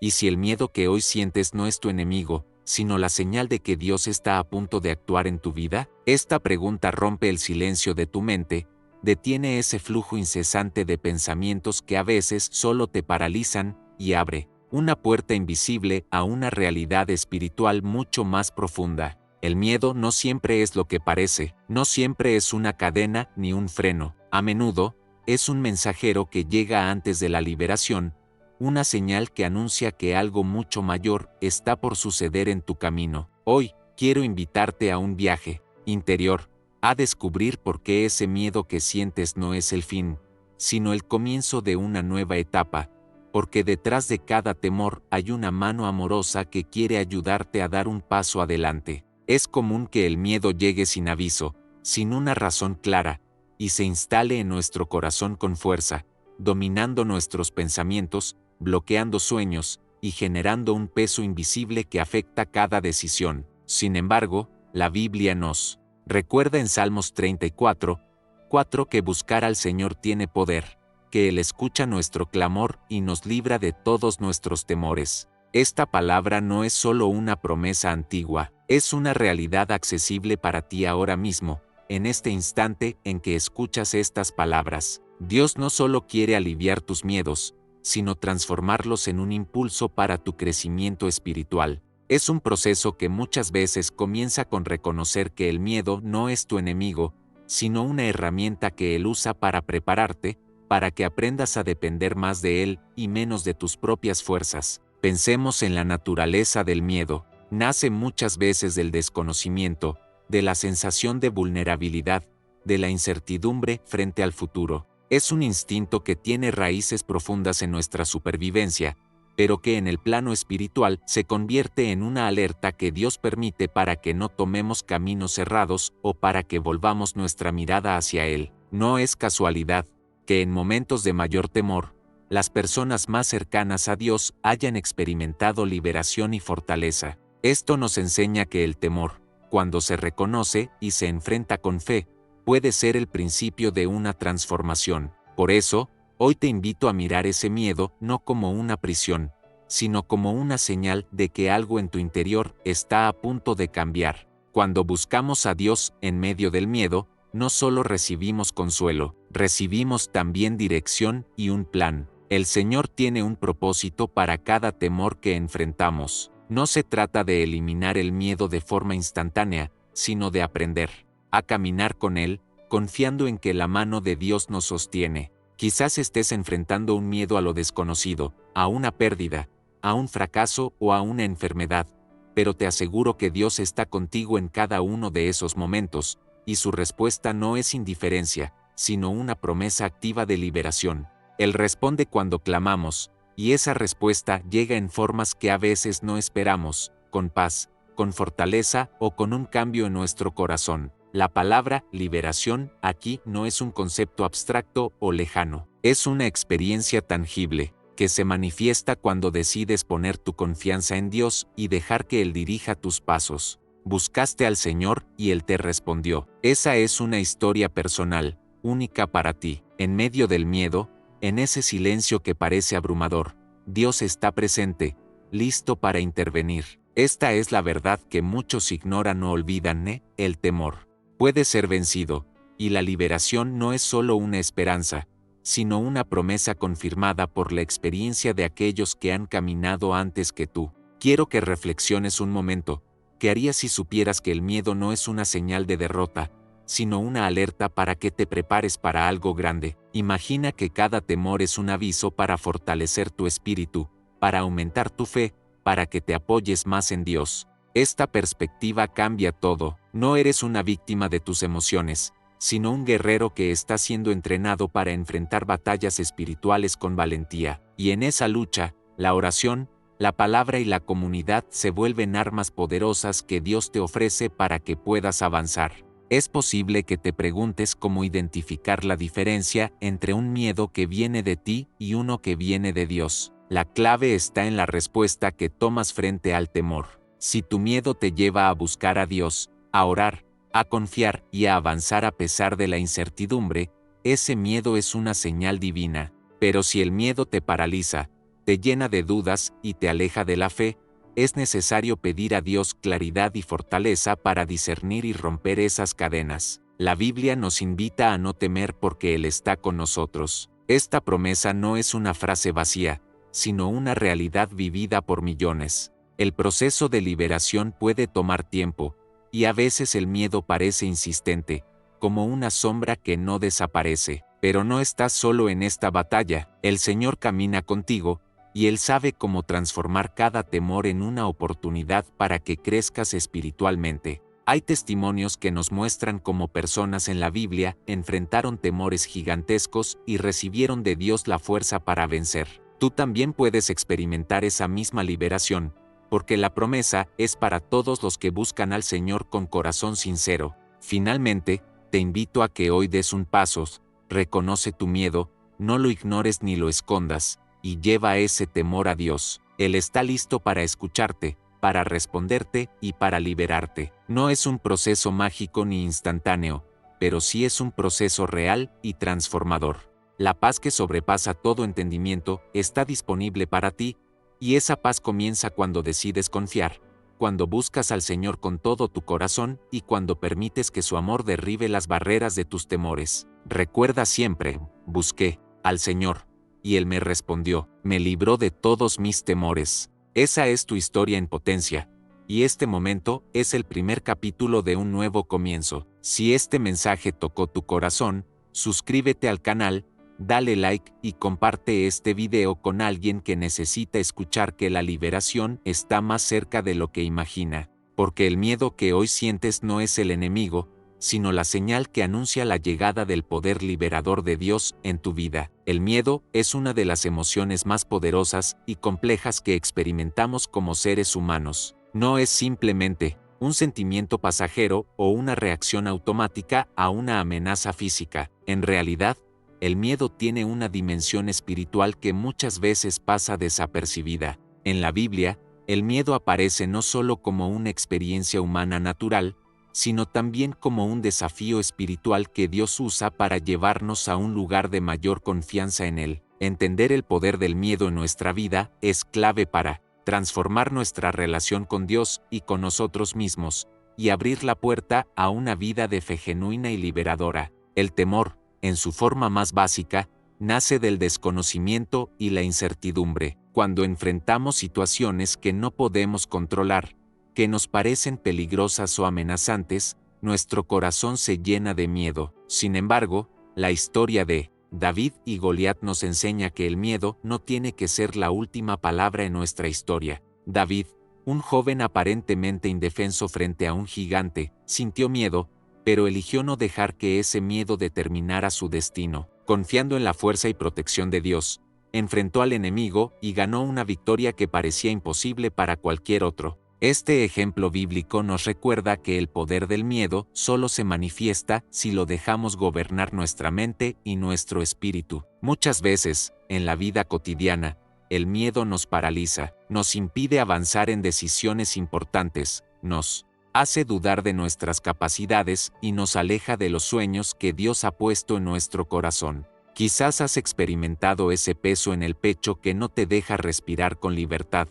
Y si el miedo que hoy sientes no es tu enemigo, sino la señal de que Dios está a punto de actuar en tu vida, esta pregunta rompe el silencio de tu mente, detiene ese flujo incesante de pensamientos que a veces solo te paralizan y abre una puerta invisible a una realidad espiritual mucho más profunda. El miedo no siempre es lo que parece, no siempre es una cadena ni un freno, a menudo es un mensajero que llega antes de la liberación, una señal que anuncia que algo mucho mayor está por suceder en tu camino. Hoy, quiero invitarte a un viaje interior, a descubrir por qué ese miedo que sientes no es el fin, sino el comienzo de una nueva etapa, porque detrás de cada temor hay una mano amorosa que quiere ayudarte a dar un paso adelante. Es común que el miedo llegue sin aviso, sin una razón clara, y se instale en nuestro corazón con fuerza, dominando nuestros pensamientos, bloqueando sueños y generando un peso invisible que afecta cada decisión. Sin embargo, la Biblia nos recuerda en Salmos 34:4 que buscar al Señor tiene poder, que Él escucha nuestro clamor y nos libra de todos nuestros temores. Esta palabra no es solo una promesa antigua, es una realidad accesible para ti ahora mismo, en este instante en que escuchas estas palabras. Dios no solo quiere aliviar tus miedos, sino transformarlos en un impulso para tu crecimiento espiritual. Es un proceso que muchas veces comienza con reconocer que el miedo no es tu enemigo, sino una herramienta que Él usa para prepararte, para que aprendas a depender más de Él y menos de tus propias fuerzas. Pensemos en la naturaleza del miedo. Nace muchas veces del desconocimiento, de la sensación de vulnerabilidad, de la incertidumbre frente al futuro. Es un instinto que tiene raíces profundas en nuestra supervivencia, pero que en el plano espiritual se convierte en una alerta que Dios permite para que no tomemos caminos cerrados o para que volvamos nuestra mirada hacia Él. No es casualidad que en momentos de mayor temor, las personas más cercanas a Dios hayan experimentado liberación y fortaleza. Esto nos enseña que el temor, cuando se reconoce y se enfrenta con fe, puede ser el principio de una transformación. Por eso, hoy te invito a mirar ese miedo no como una prisión, sino como una señal de que algo en tu interior está a punto de cambiar. Cuando buscamos a Dios en medio del miedo, no solo recibimos consuelo, recibimos también dirección y un plan. El Señor tiene un propósito para cada temor que enfrentamos. No se trata de eliminar el miedo de forma instantánea, sino de aprender a caminar con Él, confiando en que la mano de Dios nos sostiene. Quizás estés enfrentando un miedo a lo desconocido, a una pérdida, a un fracaso o a una enfermedad, pero te aseguro que Dios está contigo en cada uno de esos momentos, y su respuesta no es indiferencia, sino una promesa activa de liberación. Él responde cuando clamamos, y esa respuesta llega en formas que a veces no esperamos, con paz, con fortaleza o con un cambio en nuestro corazón. La palabra liberación aquí no es un concepto abstracto o lejano, es una experiencia tangible, que se manifiesta cuando decides poner tu confianza en Dios y dejar que Él dirija tus pasos. Buscaste al Señor y Él te respondió. Esa es una historia personal, única para ti. En medio del miedo, en ese silencio que parece abrumador, Dios está presente, listo para intervenir. Esta es la verdad que muchos ignoran o olvidan, el temor puede ser vencido, y la liberación no es solo una esperanza, sino una promesa confirmada por la experiencia de aquellos que han caminado antes que tú. Quiero que reflexiones un momento. ¿Qué harías si supieras que el miedo no es una señal de derrota, sino una alerta para que te prepares para algo grande? Imagina que cada temor es un aviso para fortalecer tu espíritu, para aumentar tu fe, para que te apoyes más en Dios. Esta perspectiva cambia todo. No eres una víctima de tus emociones, sino un guerrero que está siendo entrenado para enfrentar batallas espirituales con valentía. Y en esa lucha, la oración, la palabra y la comunidad se vuelven armas poderosas que Dios te ofrece para que puedas avanzar. Es posible que te preguntes cómo identificar la diferencia entre un miedo que viene de ti y uno que viene de Dios. La clave está en la respuesta que tomas frente al temor. Si tu miedo te lleva a buscar a Dios, a orar, a confiar y a avanzar a pesar de la incertidumbre, ese miedo es una señal divina. Pero si el miedo te paraliza, te llena de dudas y te aleja de la fe, es necesario pedir a Dios claridad y fortaleza para discernir y romper esas cadenas. La Biblia nos invita a no temer porque Él está con nosotros. Esta promesa no es una frase vacía, sino una realidad vivida por millones. El proceso de liberación puede tomar tiempo, y a veces el miedo parece insistente, como una sombra que no desaparece. Pero no estás solo en esta batalla, el Señor camina contigo, y Él sabe cómo transformar cada temor en una oportunidad para que crezcas espiritualmente. Hay testimonios que nos muestran cómo personas en la Biblia enfrentaron temores gigantescos y recibieron de Dios la fuerza para vencer. Tú también puedes experimentar esa misma liberación, porque la promesa es para todos los que buscan al Señor con corazón sincero. Finalmente, te invito a que hoy des un paso, reconoce tu miedo, no lo ignores ni lo escondas, y lleva ese temor a Dios. Él está listo para escucharte, para responderte y para liberarte. No es un proceso mágico ni instantáneo, pero sí es un proceso real y transformador. La paz que sobrepasa todo entendimiento está disponible para ti, y esa paz comienza cuando decides confiar, cuando buscas al Señor con todo tu corazón y cuando permites que su amor derribe las barreras de tus temores. Recuerda siempre, busqué al Señor, y Él me respondió, me libró de todos mis temores. Esa es tu historia en potencia, y este momento es el primer capítulo de un nuevo comienzo. Si este mensaje tocó tu corazón, suscríbete al canal, dale like y comparte este video con alguien que necesita escuchar que la liberación está más cerca de lo que imagina, porque el miedo que hoy sientes no es el enemigo, sino la señal que anuncia la llegada del poder liberador de Dios en tu vida. El miedo es una de las emociones más poderosas y complejas que experimentamos como seres humanos. No es simplemente un sentimiento pasajero o una reacción automática a una amenaza física. En realidad, el miedo tiene una dimensión espiritual que muchas veces pasa desapercibida. En la Biblia, el miedo aparece no solo como una experiencia humana natural, sino también como un desafío espiritual que Dios usa para llevarnos a un lugar de mayor confianza en Él. Entender el poder del miedo en nuestra vida es clave para transformar nuestra relación con Dios y con nosotros mismos, y abrir la puerta a una vida de fe genuina y liberadora. El temor, en su forma más básica, nace del desconocimiento y la incertidumbre. Cuando enfrentamos situaciones que no podemos controlar, que nos parecen peligrosas o amenazantes, nuestro corazón se llena de miedo. Sin embargo, la historia de David y Goliat nos enseña que el miedo no tiene que ser la última palabra en nuestra historia. David, un joven aparentemente indefenso frente a un gigante, sintió miedo, pero eligió no dejar que ese miedo determinara su destino. Confiando en la fuerza y protección de Dios, enfrentó al enemigo y ganó una victoria que parecía imposible para cualquier otro. Este ejemplo bíblico nos recuerda que el poder del miedo solo se manifiesta si lo dejamos gobernar nuestra mente y nuestro espíritu. Muchas veces, en la vida cotidiana, el miedo nos paraliza, nos impide avanzar en decisiones importantes, nos hace dudar de nuestras capacidades y nos aleja de los sueños que Dios ha puesto en nuestro corazón. Quizás has experimentado ese peso en el pecho que no te deja respirar con libertad.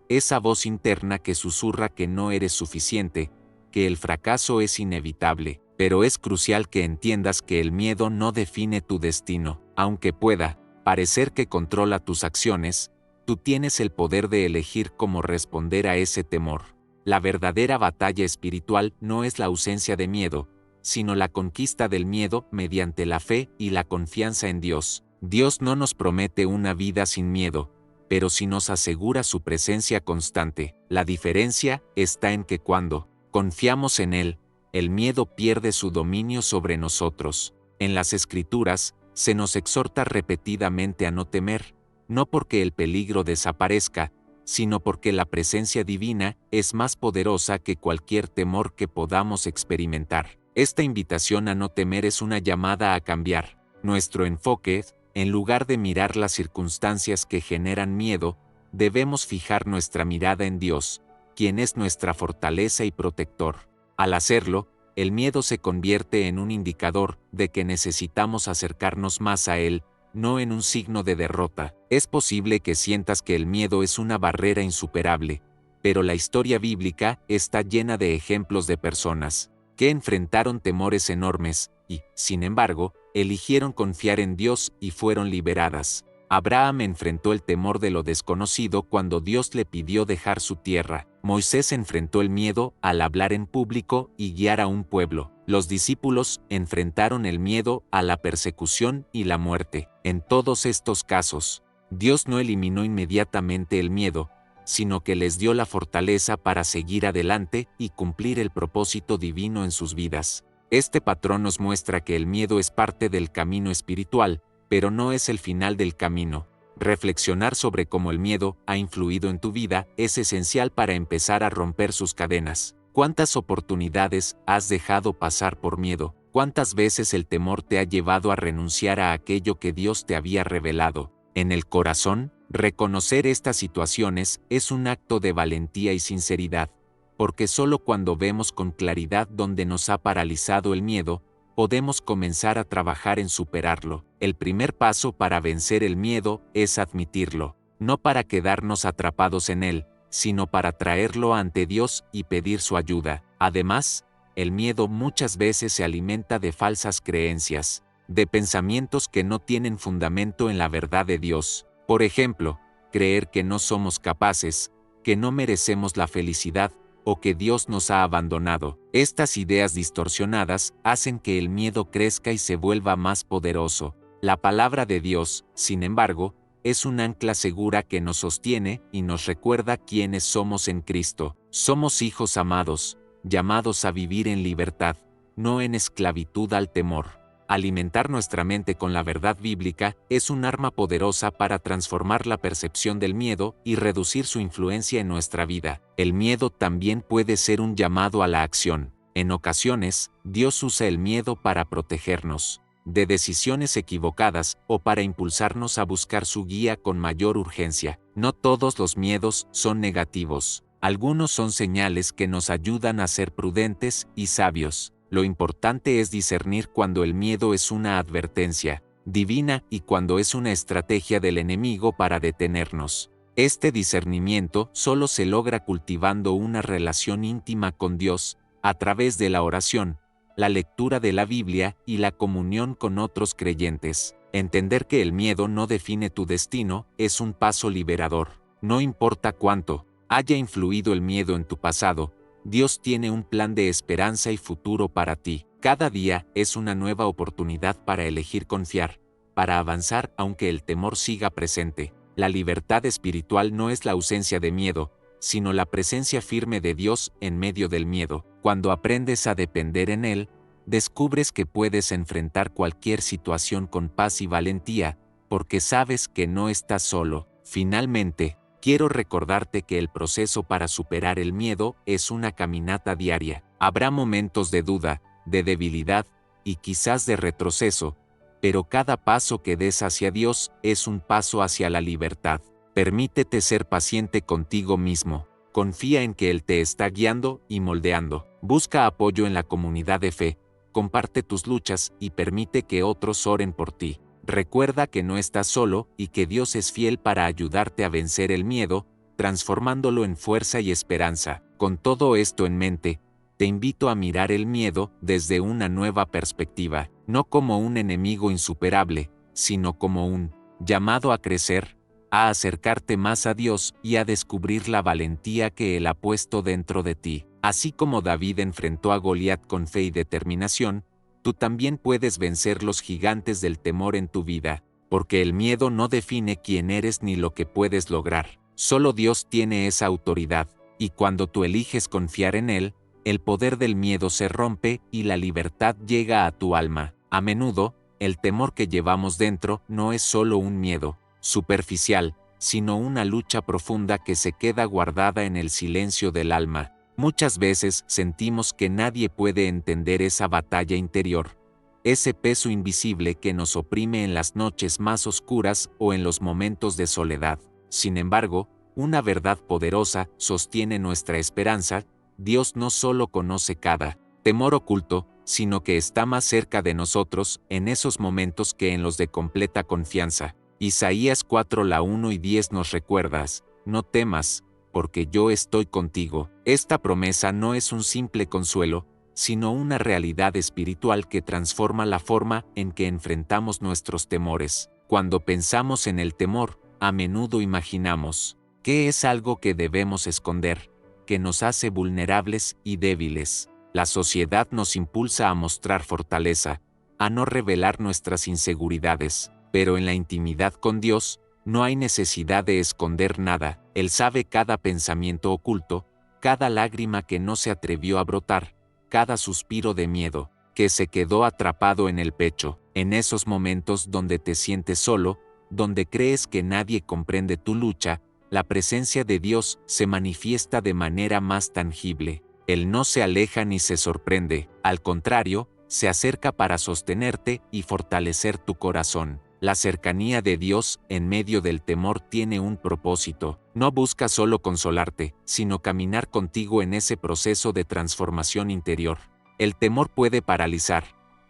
Esa voz interna que susurra que no eres suficiente, que el fracaso es inevitable, pero es crucial que entiendas que el miedo no define tu destino. Aunque pueda parecer que controla tus acciones, tú tienes el poder de elegir cómo responder a ese temor. La verdadera batalla espiritual no es la ausencia de miedo, sino la conquista del miedo mediante la fe y la confianza en Dios. Dios no nos promete una vida sin miedo, pero sí nos asegura su presencia constante. La diferencia está en que cuando confiamos en Él, el miedo pierde su dominio sobre nosotros. En las Escrituras, se nos exhorta repetidamente a no temer, no porque el peligro desaparezca, sino porque la presencia divina es más poderosa que cualquier temor que podamos experimentar. Esta invitación a no temer es una llamada a cambiar nuestro enfoque. En lugar de mirar las circunstancias que generan miedo, debemos fijar nuestra mirada en Dios, quien es nuestra fortaleza y protector. Al hacerlo, el miedo se convierte en un indicador de que necesitamos acercarnos más a Él no en un signo de derrota. Es posible que sientas que el miedo es una barrera insuperable, pero la historia bíblica está llena de ejemplos de personas que enfrentaron temores enormes y, sin embargo, eligieron confiar en Dios y fueron liberadas. Abraham enfrentó el temor de lo desconocido cuando Dios le pidió dejar su tierra. Moisés enfrentó el miedo al hablar en público y guiar a un pueblo. Los discípulos enfrentaron el miedo a la persecución y la muerte. En todos estos casos, Dios no eliminó inmediatamente el miedo, sino que les dio la fortaleza para seguir adelante y cumplir el propósito divino en sus vidas. Este patrón nos muestra que el miedo es parte del camino espiritual, pero no es el final del camino. Reflexionar sobre cómo el miedo ha influido en tu vida es esencial para empezar a romper sus cadenas. ¿Cuántas oportunidades has dejado pasar por miedo? ¿Cuántas veces el temor te ha llevado a renunciar a aquello que Dios te había revelado? En el corazón, reconocer estas situaciones es un acto de valentía y sinceridad, porque solo cuando vemos con claridad dónde nos ha paralizado el miedo, podemos comenzar a trabajar en superarlo. El primer paso para vencer el miedo es admitirlo, no para quedarnos atrapados en él, sino para traerlo ante Dios y pedir su ayuda. Además, el miedo muchas veces se alimenta de falsas creencias, de pensamientos que no tienen fundamento en la verdad de Dios. Por ejemplo, creer que no somos capaces, que no merecemos la felicidad, o que Dios nos ha abandonado. Estas ideas distorsionadas hacen que el miedo crezca y se vuelva más poderoso. La palabra de Dios, sin embargo, es un ancla segura que nos sostiene y nos recuerda quiénes somos en Cristo. Somos hijos amados, llamados a vivir en libertad, no en esclavitud al temor. Alimentar nuestra mente con la verdad bíblica es un arma poderosa para transformar la percepción del miedo y reducir su influencia en nuestra vida. El miedo también puede ser un llamado a la acción. En ocasiones, Dios usa el miedo para protegernos de decisiones equivocadas o para impulsarnos a buscar su guía con mayor urgencia. No todos los miedos son negativos. Algunos son señales que nos ayudan a ser prudentes y sabios. Lo importante es discernir cuando el miedo es una advertencia divina y cuando es una estrategia del enemigo para detenernos. Este discernimiento solo se logra cultivando una relación íntima con Dios, a través de la oración, la lectura de la Biblia y la comunión con otros creyentes. Entender que el miedo no define tu destino es un paso liberador. No importa cuánto haya influido el miedo en tu pasado, Dios tiene un plan de esperanza y futuro para ti. Cada día es una nueva oportunidad para elegir confiar, para avanzar aunque el temor siga presente. La libertad espiritual no es la ausencia de miedo, sino la presencia firme de Dios en medio del miedo. Cuando aprendes a depender en Él, descubres que puedes enfrentar cualquier situación con paz y valentía, porque sabes que no estás solo. Finalmente, quiero recordarte que el proceso para superar el miedo es una caminata diaria. Habrá momentos de duda, de debilidad y quizás de retroceso, pero cada paso que des hacia Dios es un paso hacia la libertad. Permítete ser paciente contigo mismo. Confía en que Él te está guiando y moldeando. Busca apoyo en la comunidad de fe, comparte tus luchas y permite que otros oren por ti. Recuerda que no estás solo y que Dios es fiel para ayudarte a vencer el miedo, transformándolo en fuerza y esperanza. Con todo esto en mente, te invito a mirar el miedo desde una nueva perspectiva, no como un enemigo insuperable, sino como un llamado a crecer, a acercarte más a Dios y a descubrir la valentía que Él ha puesto dentro de ti. Así como David enfrentó a Goliat con fe y determinación, tú también puedes vencer los gigantes del temor en tu vida, porque el miedo no define quién eres ni lo que puedes lograr. Solo Dios tiene esa autoridad, y cuando tú eliges confiar en Él, el poder del miedo se rompe y la libertad llega a tu alma. A menudo, el temor que llevamos dentro no es solo un miedo superficial, sino una lucha profunda que se queda guardada en el silencio del alma. Muchas veces sentimos que nadie puede entender esa batalla interior, ese peso invisible que nos oprime en las noches más oscuras o en los momentos de soledad. Sin embargo, una verdad poderosa sostiene nuestra esperanza: Dios no solo conoce cada temor oculto, sino que está más cerca de nosotros en esos momentos que en los de completa confianza. Isaías 4 la 1 y 10 nos recuerdas, no temas, porque yo estoy contigo. Esta promesa no es un simple consuelo, sino una realidad espiritual que transforma la forma en que enfrentamos nuestros temores. Cuando pensamos en el temor, a menudo imaginamos que es algo que debemos esconder, que nos hace vulnerables y débiles. La sociedad nos impulsa a mostrar fortaleza, a no revelar nuestras inseguridades, pero en la intimidad con Dios, no hay necesidad de esconder nada. Él sabe cada pensamiento oculto, cada lágrima que no se atrevió a brotar, cada suspiro de miedo, que se quedó atrapado en el pecho. En esos momentos donde te sientes solo, donde crees que nadie comprende tu lucha, la presencia de Dios se manifiesta de manera más tangible. Él no se aleja ni se sorprende, al contrario, se acerca para sostenerte y fortalecer tu corazón. La cercanía de Dios en medio del temor tiene un propósito. No busca solo consolarte, sino caminar contigo en ese proceso de transformación interior. El temor puede paralizar,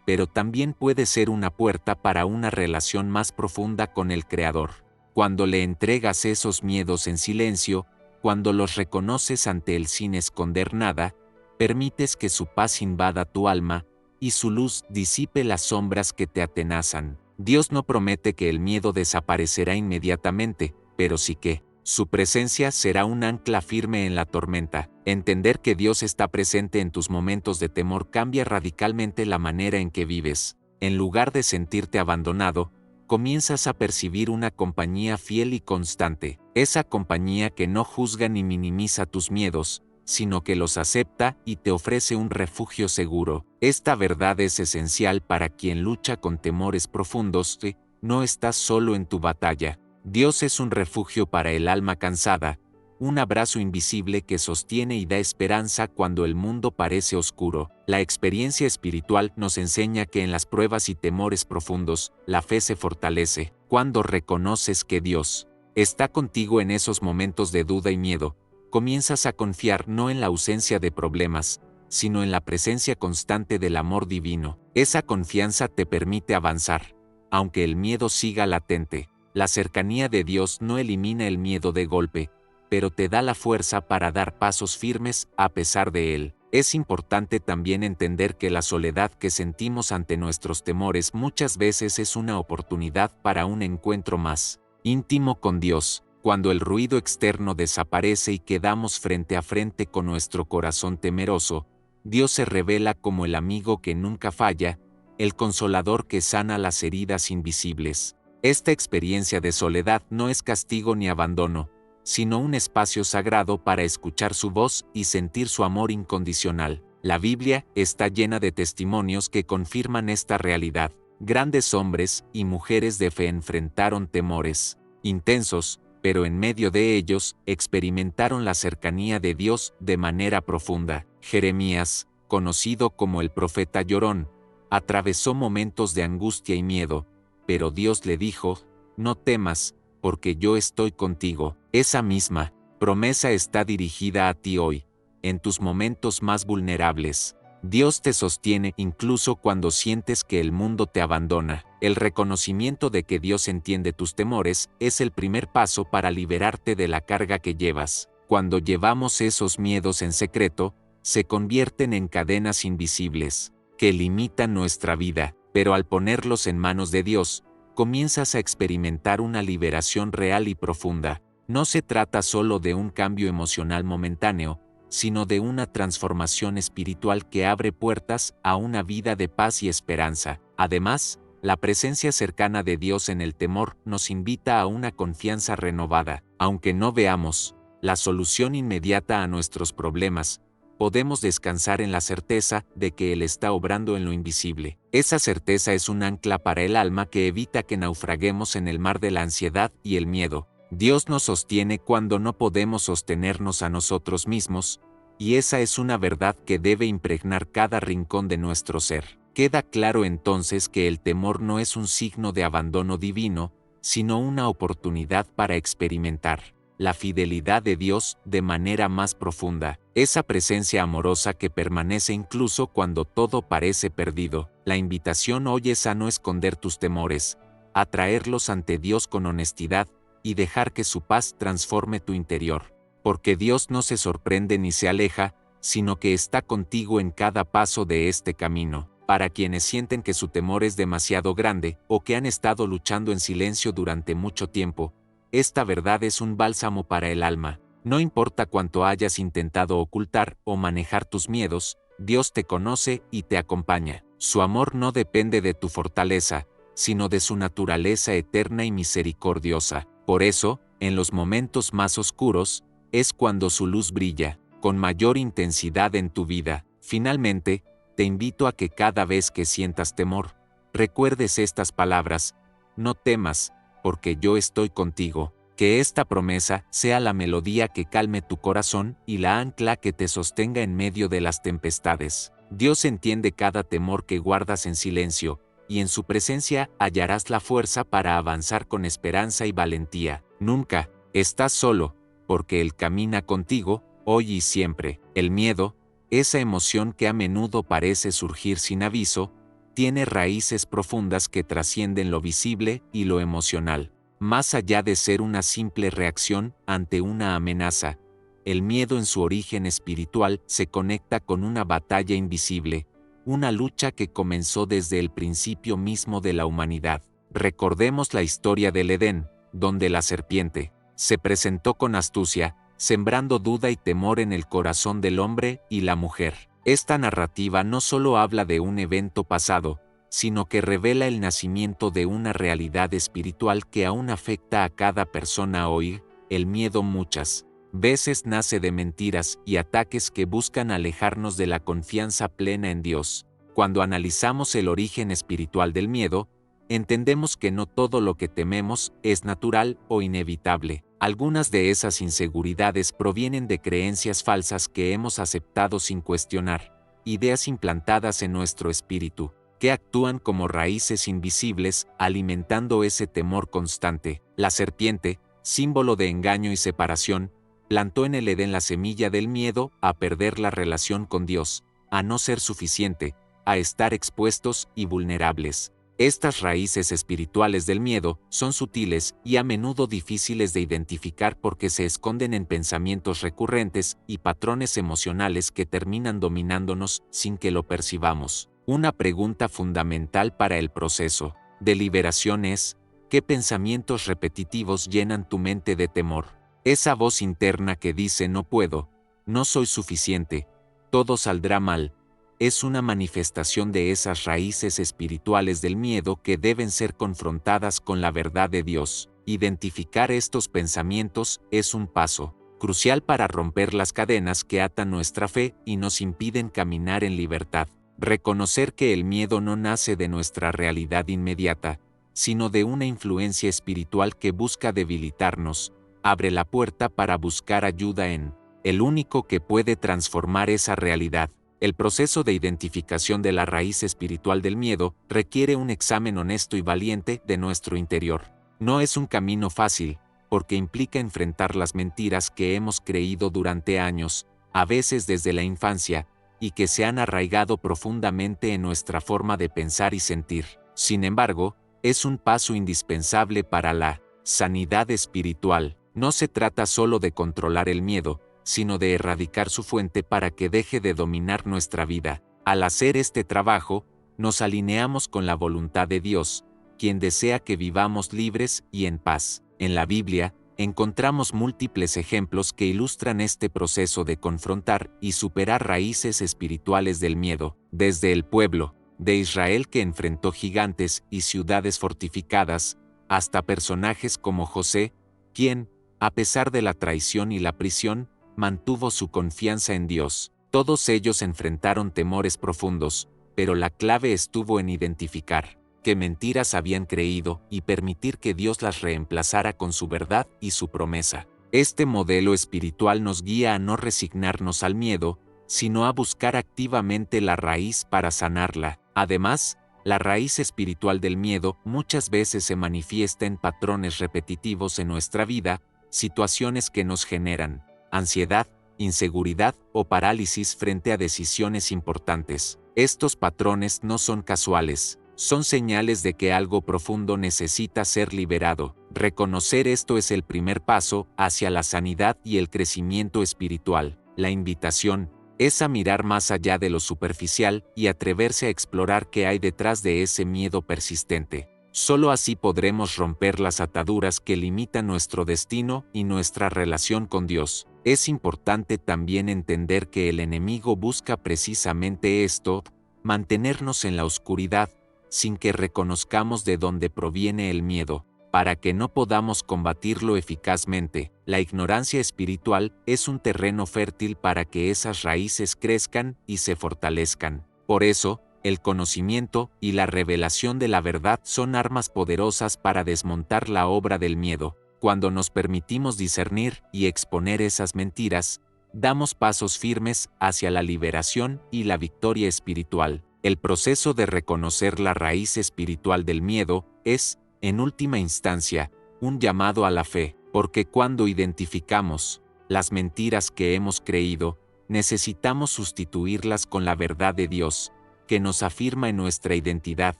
pero también puede ser una puerta para una relación más profunda con el Creador. Cuando le entregas esos miedos en silencio, cuando los reconoces ante Él sin esconder nada, permites que su paz invada tu alma y su luz disipe las sombras que te atenazan. Dios no promete que el miedo desaparecerá inmediatamente, pero sí que su presencia será un ancla firme en la tormenta. Entender que Dios está presente en tus momentos de temor cambia radicalmente la manera en que vives. En lugar de sentirte abandonado, comienzas a percibir una compañía fiel y constante. Esa compañía que no juzga ni minimiza tus miedos, sino que los acepta y te ofrece un refugio seguro. Esta verdad es esencial para quien lucha con temores profundos. No estás solo en tu batalla. Dios es un refugio para el alma cansada, un abrazo invisible que sostiene y da esperanza cuando el mundo parece oscuro. La experiencia espiritual nos enseña que en las pruebas y temores profundos, la fe se fortalece. Cuando reconoces que Dios está contigo en esos momentos de duda y miedo, comienzas a confiar no en la ausencia de problemas, sino en la presencia constante del amor divino. Esa confianza te permite avanzar, aunque el miedo siga latente. La cercanía de Dios no elimina el miedo de golpe, pero te da la fuerza para dar pasos firmes a pesar de él. Es importante también entender que la soledad que sentimos ante nuestros temores muchas veces es una oportunidad para un encuentro más íntimo con Dios. Cuando el ruido externo desaparece y quedamos frente a frente con nuestro corazón temeroso, Dios se revela como el amigo que nunca falla, el consolador que sana las heridas invisibles. Esta experiencia de soledad no es castigo ni abandono, sino un espacio sagrado para escuchar su voz y sentir su amor incondicional. La Biblia está llena de testimonios que confirman esta realidad. Grandes hombres y mujeres de fe enfrentaron temores intensos, pero en medio de ellos experimentaron la cercanía de Dios de manera profunda. Jeremías, conocido como el profeta llorón, atravesó momentos de angustia y miedo, pero Dios le dijo, no temas, porque yo estoy contigo. Esa misma promesa está dirigida a ti hoy, en tus momentos más vulnerables. Dios te sostiene incluso cuando sientes que el mundo te abandona. El reconocimiento de que Dios entiende tus temores es el primer paso para liberarte de la carga que llevas. Cuando llevamos esos miedos en secreto, se convierten en cadenas invisibles, que limitan nuestra vida, pero al ponerlos en manos de Dios, comienzas a experimentar una liberación real y profunda. No se trata solo de un cambio emocional momentáneo, sino de una transformación espiritual que abre puertas a una vida de paz y esperanza. Además, la presencia cercana de Dios en el temor nos invita a una confianza renovada. Aunque no veamos la solución inmediata a nuestros problemas, podemos descansar en la certeza de que Él está obrando en lo invisible. Esa certeza es un ancla para el alma que evita que naufraguemos en el mar de la ansiedad y el miedo. Dios nos sostiene cuando no podemos sostenernos a nosotros mismos, y esa es una verdad que debe impregnar cada rincón de nuestro ser. Queda claro entonces que el temor no es un signo de abandono divino, sino una oportunidad para experimentar la fidelidad de Dios de manera más profunda, esa presencia amorosa que permanece incluso cuando todo parece perdido. La invitación hoy es a no esconder tus temores, a traerlos ante Dios con honestidad y dejar que su paz transforme tu interior. Porque Dios no se sorprende ni se aleja, sino que está contigo en cada paso de este camino. Para quienes sienten que su temor es demasiado grande o que han estado luchando en silencio durante mucho tiempo, esta verdad es un bálsamo para el alma. No importa cuánto hayas intentado ocultar o manejar tus miedos, Dios te conoce y te acompaña. Su amor no depende de tu fortaleza, sino de su naturaleza eterna y misericordiosa. Por eso, en los momentos más oscuros, es cuando su luz brilla, con mayor intensidad en tu vida. Finalmente, te invito a que cada vez que sientas temor, recuerdes estas palabras: no temas, porque yo estoy contigo. Que esta promesa sea la melodía que calme tu corazón y la ancla que te sostenga en medio de las tempestades. Dios entiende cada temor que guardas en silencio, y en su presencia hallarás la fuerza para avanzar con esperanza y valentía. Nunca estás solo, porque Él camina contigo, hoy y siempre. El miedo, esa emoción que a menudo parece surgir sin aviso, tiene raíces profundas que trascienden lo visible y lo emocional. Más allá de ser una simple reacción ante una amenaza, el miedo en su origen espiritual se conecta con una batalla invisible, una lucha que comenzó desde el principio mismo de la humanidad. Recordemos la historia del Edén, donde la serpiente se presentó con astucia, sembrando duda y temor en el corazón del hombre y la mujer. Esta narrativa no solo habla de un evento pasado, sino que revela el nacimiento de una realidad espiritual que aún afecta a cada persona hoy. El miedo muchas veces nace de mentiras y ataques que buscan alejarnos de la confianza plena en Dios. Cuando analizamos el origen espiritual del miedo, entendemos que no todo lo que tememos es natural o inevitable. Algunas de esas inseguridades provienen de creencias falsas que hemos aceptado sin cuestionar, ideas implantadas en nuestro espíritu, que actúan como raíces invisibles, alimentando ese temor constante. La serpiente, símbolo de engaño y separación, plantó en el Edén la semilla del miedo a perder la relación con Dios, a no ser suficiente, a estar expuestos y vulnerables. Estas raíces espirituales del miedo son sutiles y a menudo difíciles de identificar porque se esconden en pensamientos recurrentes y patrones emocionales que terminan dominándonos sin que lo percibamos. Una pregunta fundamental para el proceso de liberación es: ¿qué pensamientos repetitivos llenan tu mente de temor? Esa voz interna que dice no puedo, no soy suficiente, todo saldrá mal, es una manifestación de esas raíces espirituales del miedo que deben ser confrontadas con la verdad de Dios. Identificar estos pensamientos es un paso crucial para romper las cadenas que atan nuestra fe y nos impiden caminar en libertad. Reconocer que el miedo no nace de nuestra realidad inmediata, sino de una influencia espiritual que busca debilitarnos, abre la puerta para buscar ayuda en el único que puede transformar esa realidad. El proceso de identificación de la raíz espiritual del miedo requiere un examen honesto y valiente de nuestro interior. No es un camino fácil, porque implica enfrentar las mentiras que hemos creído durante años, a veces desde la infancia, y que se han arraigado profundamente en nuestra forma de pensar y sentir. Sin embargo, es un paso indispensable para la sanidad espiritual. No se trata solo de controlar el miedo, sino de erradicar su fuente para que deje de dominar nuestra vida. Al hacer este trabajo, nos alineamos con la voluntad de Dios, quien desea que vivamos libres y en paz. En la Biblia, encontramos múltiples ejemplos que ilustran este proceso de confrontar y superar raíces espirituales del miedo, desde el pueblo de Israel que enfrentó gigantes y ciudades fortificadas, hasta personajes como José, quien, a pesar de la traición y la prisión, mantuvo su confianza en Dios. Todos ellos enfrentaron temores profundos, pero la clave estuvo en identificar qué mentiras habían creído y permitir que Dios las reemplazara con su verdad y su promesa. Este modelo espiritual nos guía a no resignarnos al miedo, sino a buscar activamente la raíz para sanarla. Además, la raíz espiritual del miedo muchas veces se manifiesta en patrones repetitivos en nuestra vida, situaciones que nos generan ansiedad, inseguridad o parálisis frente a decisiones importantes. Estos patrones no son casuales, son señales de que algo profundo necesita ser liberado. Reconocer esto es el primer paso hacia la sanidad y el crecimiento espiritual. La invitación es a mirar más allá de lo superficial y atreverse a explorar qué hay detrás de ese miedo persistente. Solo así podremos romper las ataduras que limitan nuestro destino y nuestra relación con Dios. Es importante también entender que el enemigo busca precisamente esto, mantenernos en la oscuridad, sin que reconozcamos de dónde proviene el miedo. Para que no podamos combatirlo eficazmente, la ignorancia espiritual es un terreno fértil para que esas raíces crezcan y se fortalezcan. Por eso, el conocimiento y la revelación de la verdad son armas poderosas para desmontar la obra del miedo. Cuando nos permitimos discernir y exponer esas mentiras, damos pasos firmes hacia la liberación y la victoria espiritual. El proceso de reconocer la raíz espiritual del miedo es, en última instancia, un llamado a la fe, porque cuando identificamos las mentiras que hemos creído, necesitamos sustituirlas con la verdad de Dios, que nos afirma en nuestra identidad,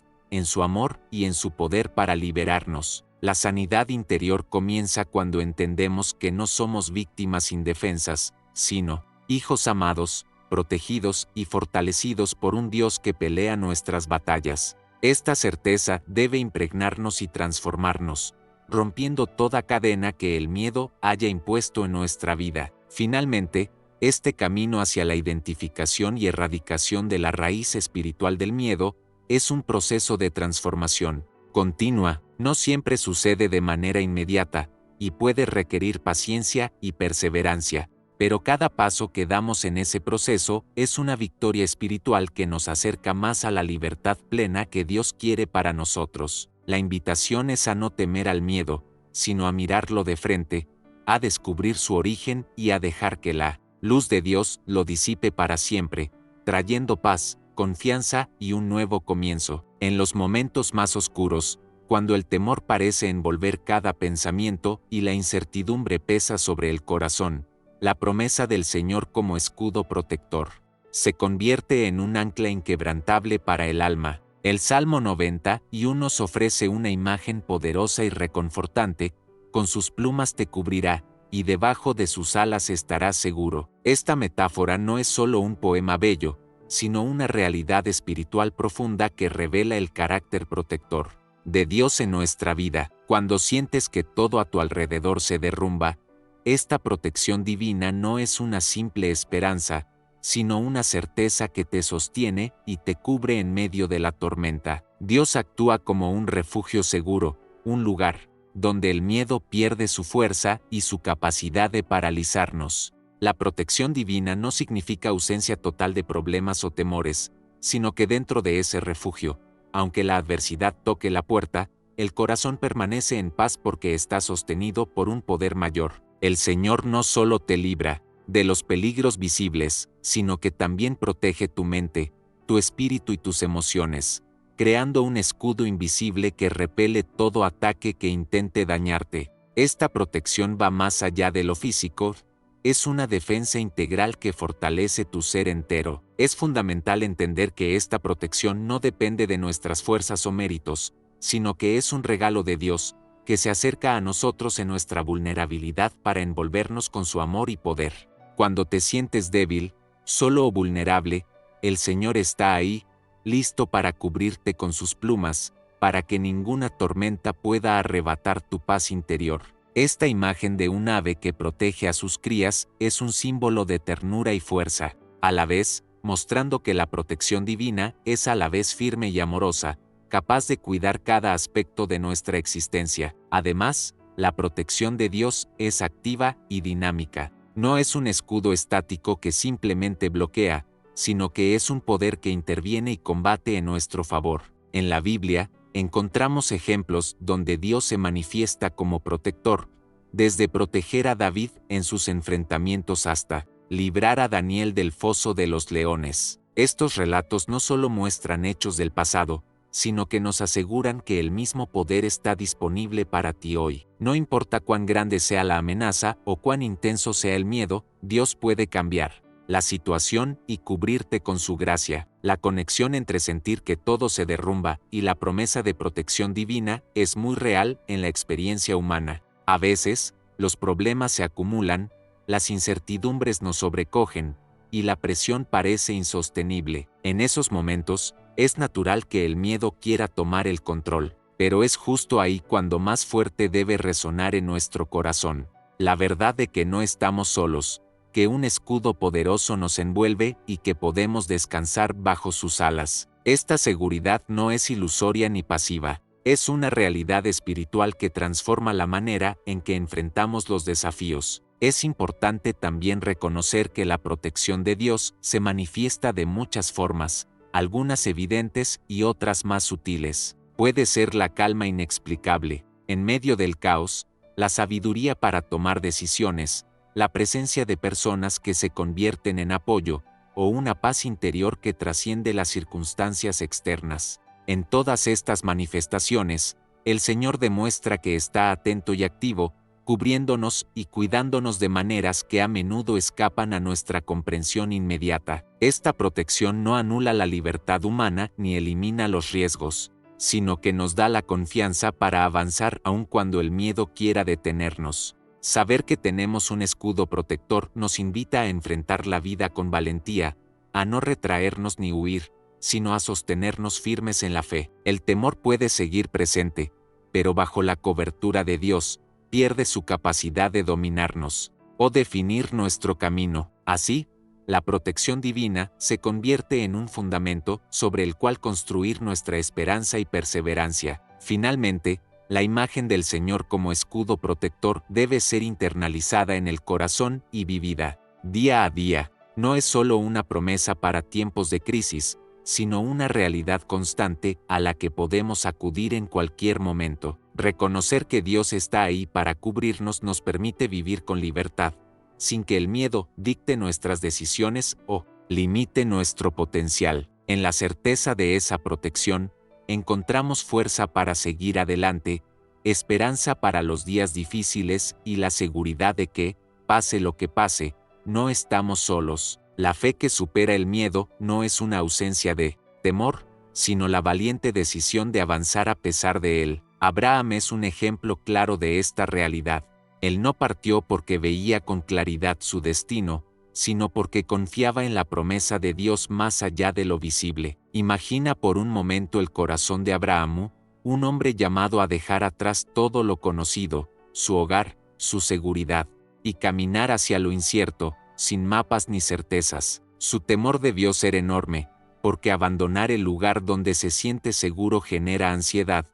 en su amor y en su poder para liberarnos. La sanidad interior comienza cuando entendemos que no somos víctimas indefensas, sino hijos amados, protegidos y fortalecidos por un Dios que pelea nuestras batallas. Esta certeza debe impregnarnos y transformarnos, rompiendo toda cadena que el miedo haya impuesto en nuestra vida. Finalmente, este camino hacia la identificación y erradicación de la raíz espiritual del miedo es un proceso de transformación continua, no siempre sucede de manera inmediata, y puede requerir paciencia y perseverancia, pero cada paso que damos en ese proceso es una victoria espiritual que nos acerca más a la libertad plena que Dios quiere para nosotros. La invitación es a no temer al miedo, sino a mirarlo de frente, a descubrir su origen y a dejar que la luz de Dios lo disipe para siempre, trayendo paz, confianza y un nuevo comienzo. En los momentos más oscuros, cuando el temor parece envolver cada pensamiento y la incertidumbre pesa sobre el corazón, la promesa del Señor como escudo protector se convierte en un ancla inquebrantable para el alma. El Salmo 91 nos ofrece una imagen poderosa y reconfortante: con sus plumas te cubrirá, y debajo de sus alas estarás seguro. Esta metáfora no es solo un poema bello, sino una realidad espiritual profunda que revela el carácter protector de Dios en nuestra vida. Cuando sientes que todo a tu alrededor se derrumba, esta protección divina no es una simple esperanza, sino una certeza que te sostiene y te cubre en medio de la tormenta. Dios actúa como un refugio seguro, un lugar donde el miedo pierde su fuerza y su capacidad de paralizarnos. La protección divina no significa ausencia total de problemas o temores, sino que dentro de ese refugio, aunque la adversidad toque la puerta, el corazón permanece en paz porque está sostenido por un poder mayor. El Señor no solo te libra de los peligros visibles, sino que también protege tu mente, tu espíritu y tus emociones, creando un escudo invisible que repele todo ataque que intente dañarte. Esta protección va más allá de lo físico, es una defensa integral que fortalece tu ser entero. Es fundamental entender que esta protección no depende de nuestras fuerzas o méritos, sino que es un regalo de Dios, que se acerca a nosotros en nuestra vulnerabilidad para envolvernos con su amor y poder. Cuando te sientes débil, solo o vulnerable, el Señor está ahí, listo para cubrirte con sus plumas, para que ninguna tormenta pueda arrebatar tu paz interior. Esta imagen de un ave que protege a sus crías es un símbolo de ternura y fuerza, a la vez, mostrando que la protección divina es a la vez firme y amorosa, capaz de cuidar cada aspecto de nuestra existencia. Además, la protección de Dios es activa y dinámica. No es un escudo estático que simplemente bloquea, sino que es un poder que interviene y combate en nuestro favor. En la Biblia, encontramos ejemplos donde Dios se manifiesta como protector, desde proteger a David en sus enfrentamientos hasta librar a Daniel del foso de los leones. Estos relatos no solo muestran hechos del pasado, sino que nos aseguran que el mismo poder está disponible para ti hoy. No importa cuán grande sea la amenaza o cuán intenso sea el miedo, Dios puede cambiar la situación y cubrirte con su gracia. La conexión entre sentir que todo se derrumba y la promesa de protección divina es muy real en la experiencia humana. A veces, los problemas se acumulan, las incertidumbres nos sobrecogen, y la presión parece insostenible. En esos momentos, es natural que el miedo quiera tomar el control, pero es justo ahí cuando más fuerte debe resonar en nuestro corazón la verdad de que no estamos solos, que un escudo poderoso nos envuelve y que podemos descansar bajo sus alas. Esta seguridad no es ilusoria ni pasiva, es una realidad espiritual que transforma la manera en que enfrentamos los desafíos. Es importante también reconocer que la protección de Dios se manifiesta de muchas formas, algunas evidentes y otras más sutiles. Puede ser la calma inexplicable, en medio del caos, la sabiduría para tomar decisiones, la presencia de personas que se convierten en apoyo, o una paz interior que trasciende las circunstancias externas. En todas estas manifestaciones, el Señor demuestra que está atento y activo, cubriéndonos y cuidándonos de maneras que a menudo escapan a nuestra comprensión inmediata. Esta protección no anula la libertad humana ni elimina los riesgos, sino que nos da la confianza para avanzar aun cuando el miedo quiera detenernos. Saber que tenemos un escudo protector nos invita a enfrentar la vida con valentía, a no retraernos ni huir, sino a sostenernos firmes en la fe. El temor puede seguir presente, pero bajo la cobertura de Dios, pierde su capacidad de dominarnos o definir nuestro camino. Así, la protección divina se convierte en un fundamento sobre el cual construir nuestra esperanza y perseverancia. Finalmente, la imagen del Señor como escudo protector debe ser internalizada en el corazón y vivida día a día. No es solo una promesa para tiempos de crisis, sino una realidad constante a la que podemos acudir en cualquier momento. Reconocer que Dios está ahí para cubrirnos nos permite vivir con libertad, sin que el miedo dicte nuestras decisiones o limite nuestro potencial. En la certeza de esa protección, encontramos fuerza para seguir adelante, esperanza para los días difíciles y la seguridad de que, pase lo que pase, no estamos solos. La fe que supera el miedo no es una ausencia de temor, sino la valiente decisión de avanzar a pesar de él. Abraham es un ejemplo claro de esta realidad. Él no partió porque veía con claridad su destino, sino porque confiaba en la promesa de Dios más allá de lo visible. Imagina por un momento el corazón de Abraham, un hombre llamado a dejar atrás todo lo conocido, su hogar, su seguridad, y caminar hacia lo incierto, sin mapas ni certezas. Su temor debió ser enorme, porque abandonar el lugar donde se siente seguro genera ansiedad,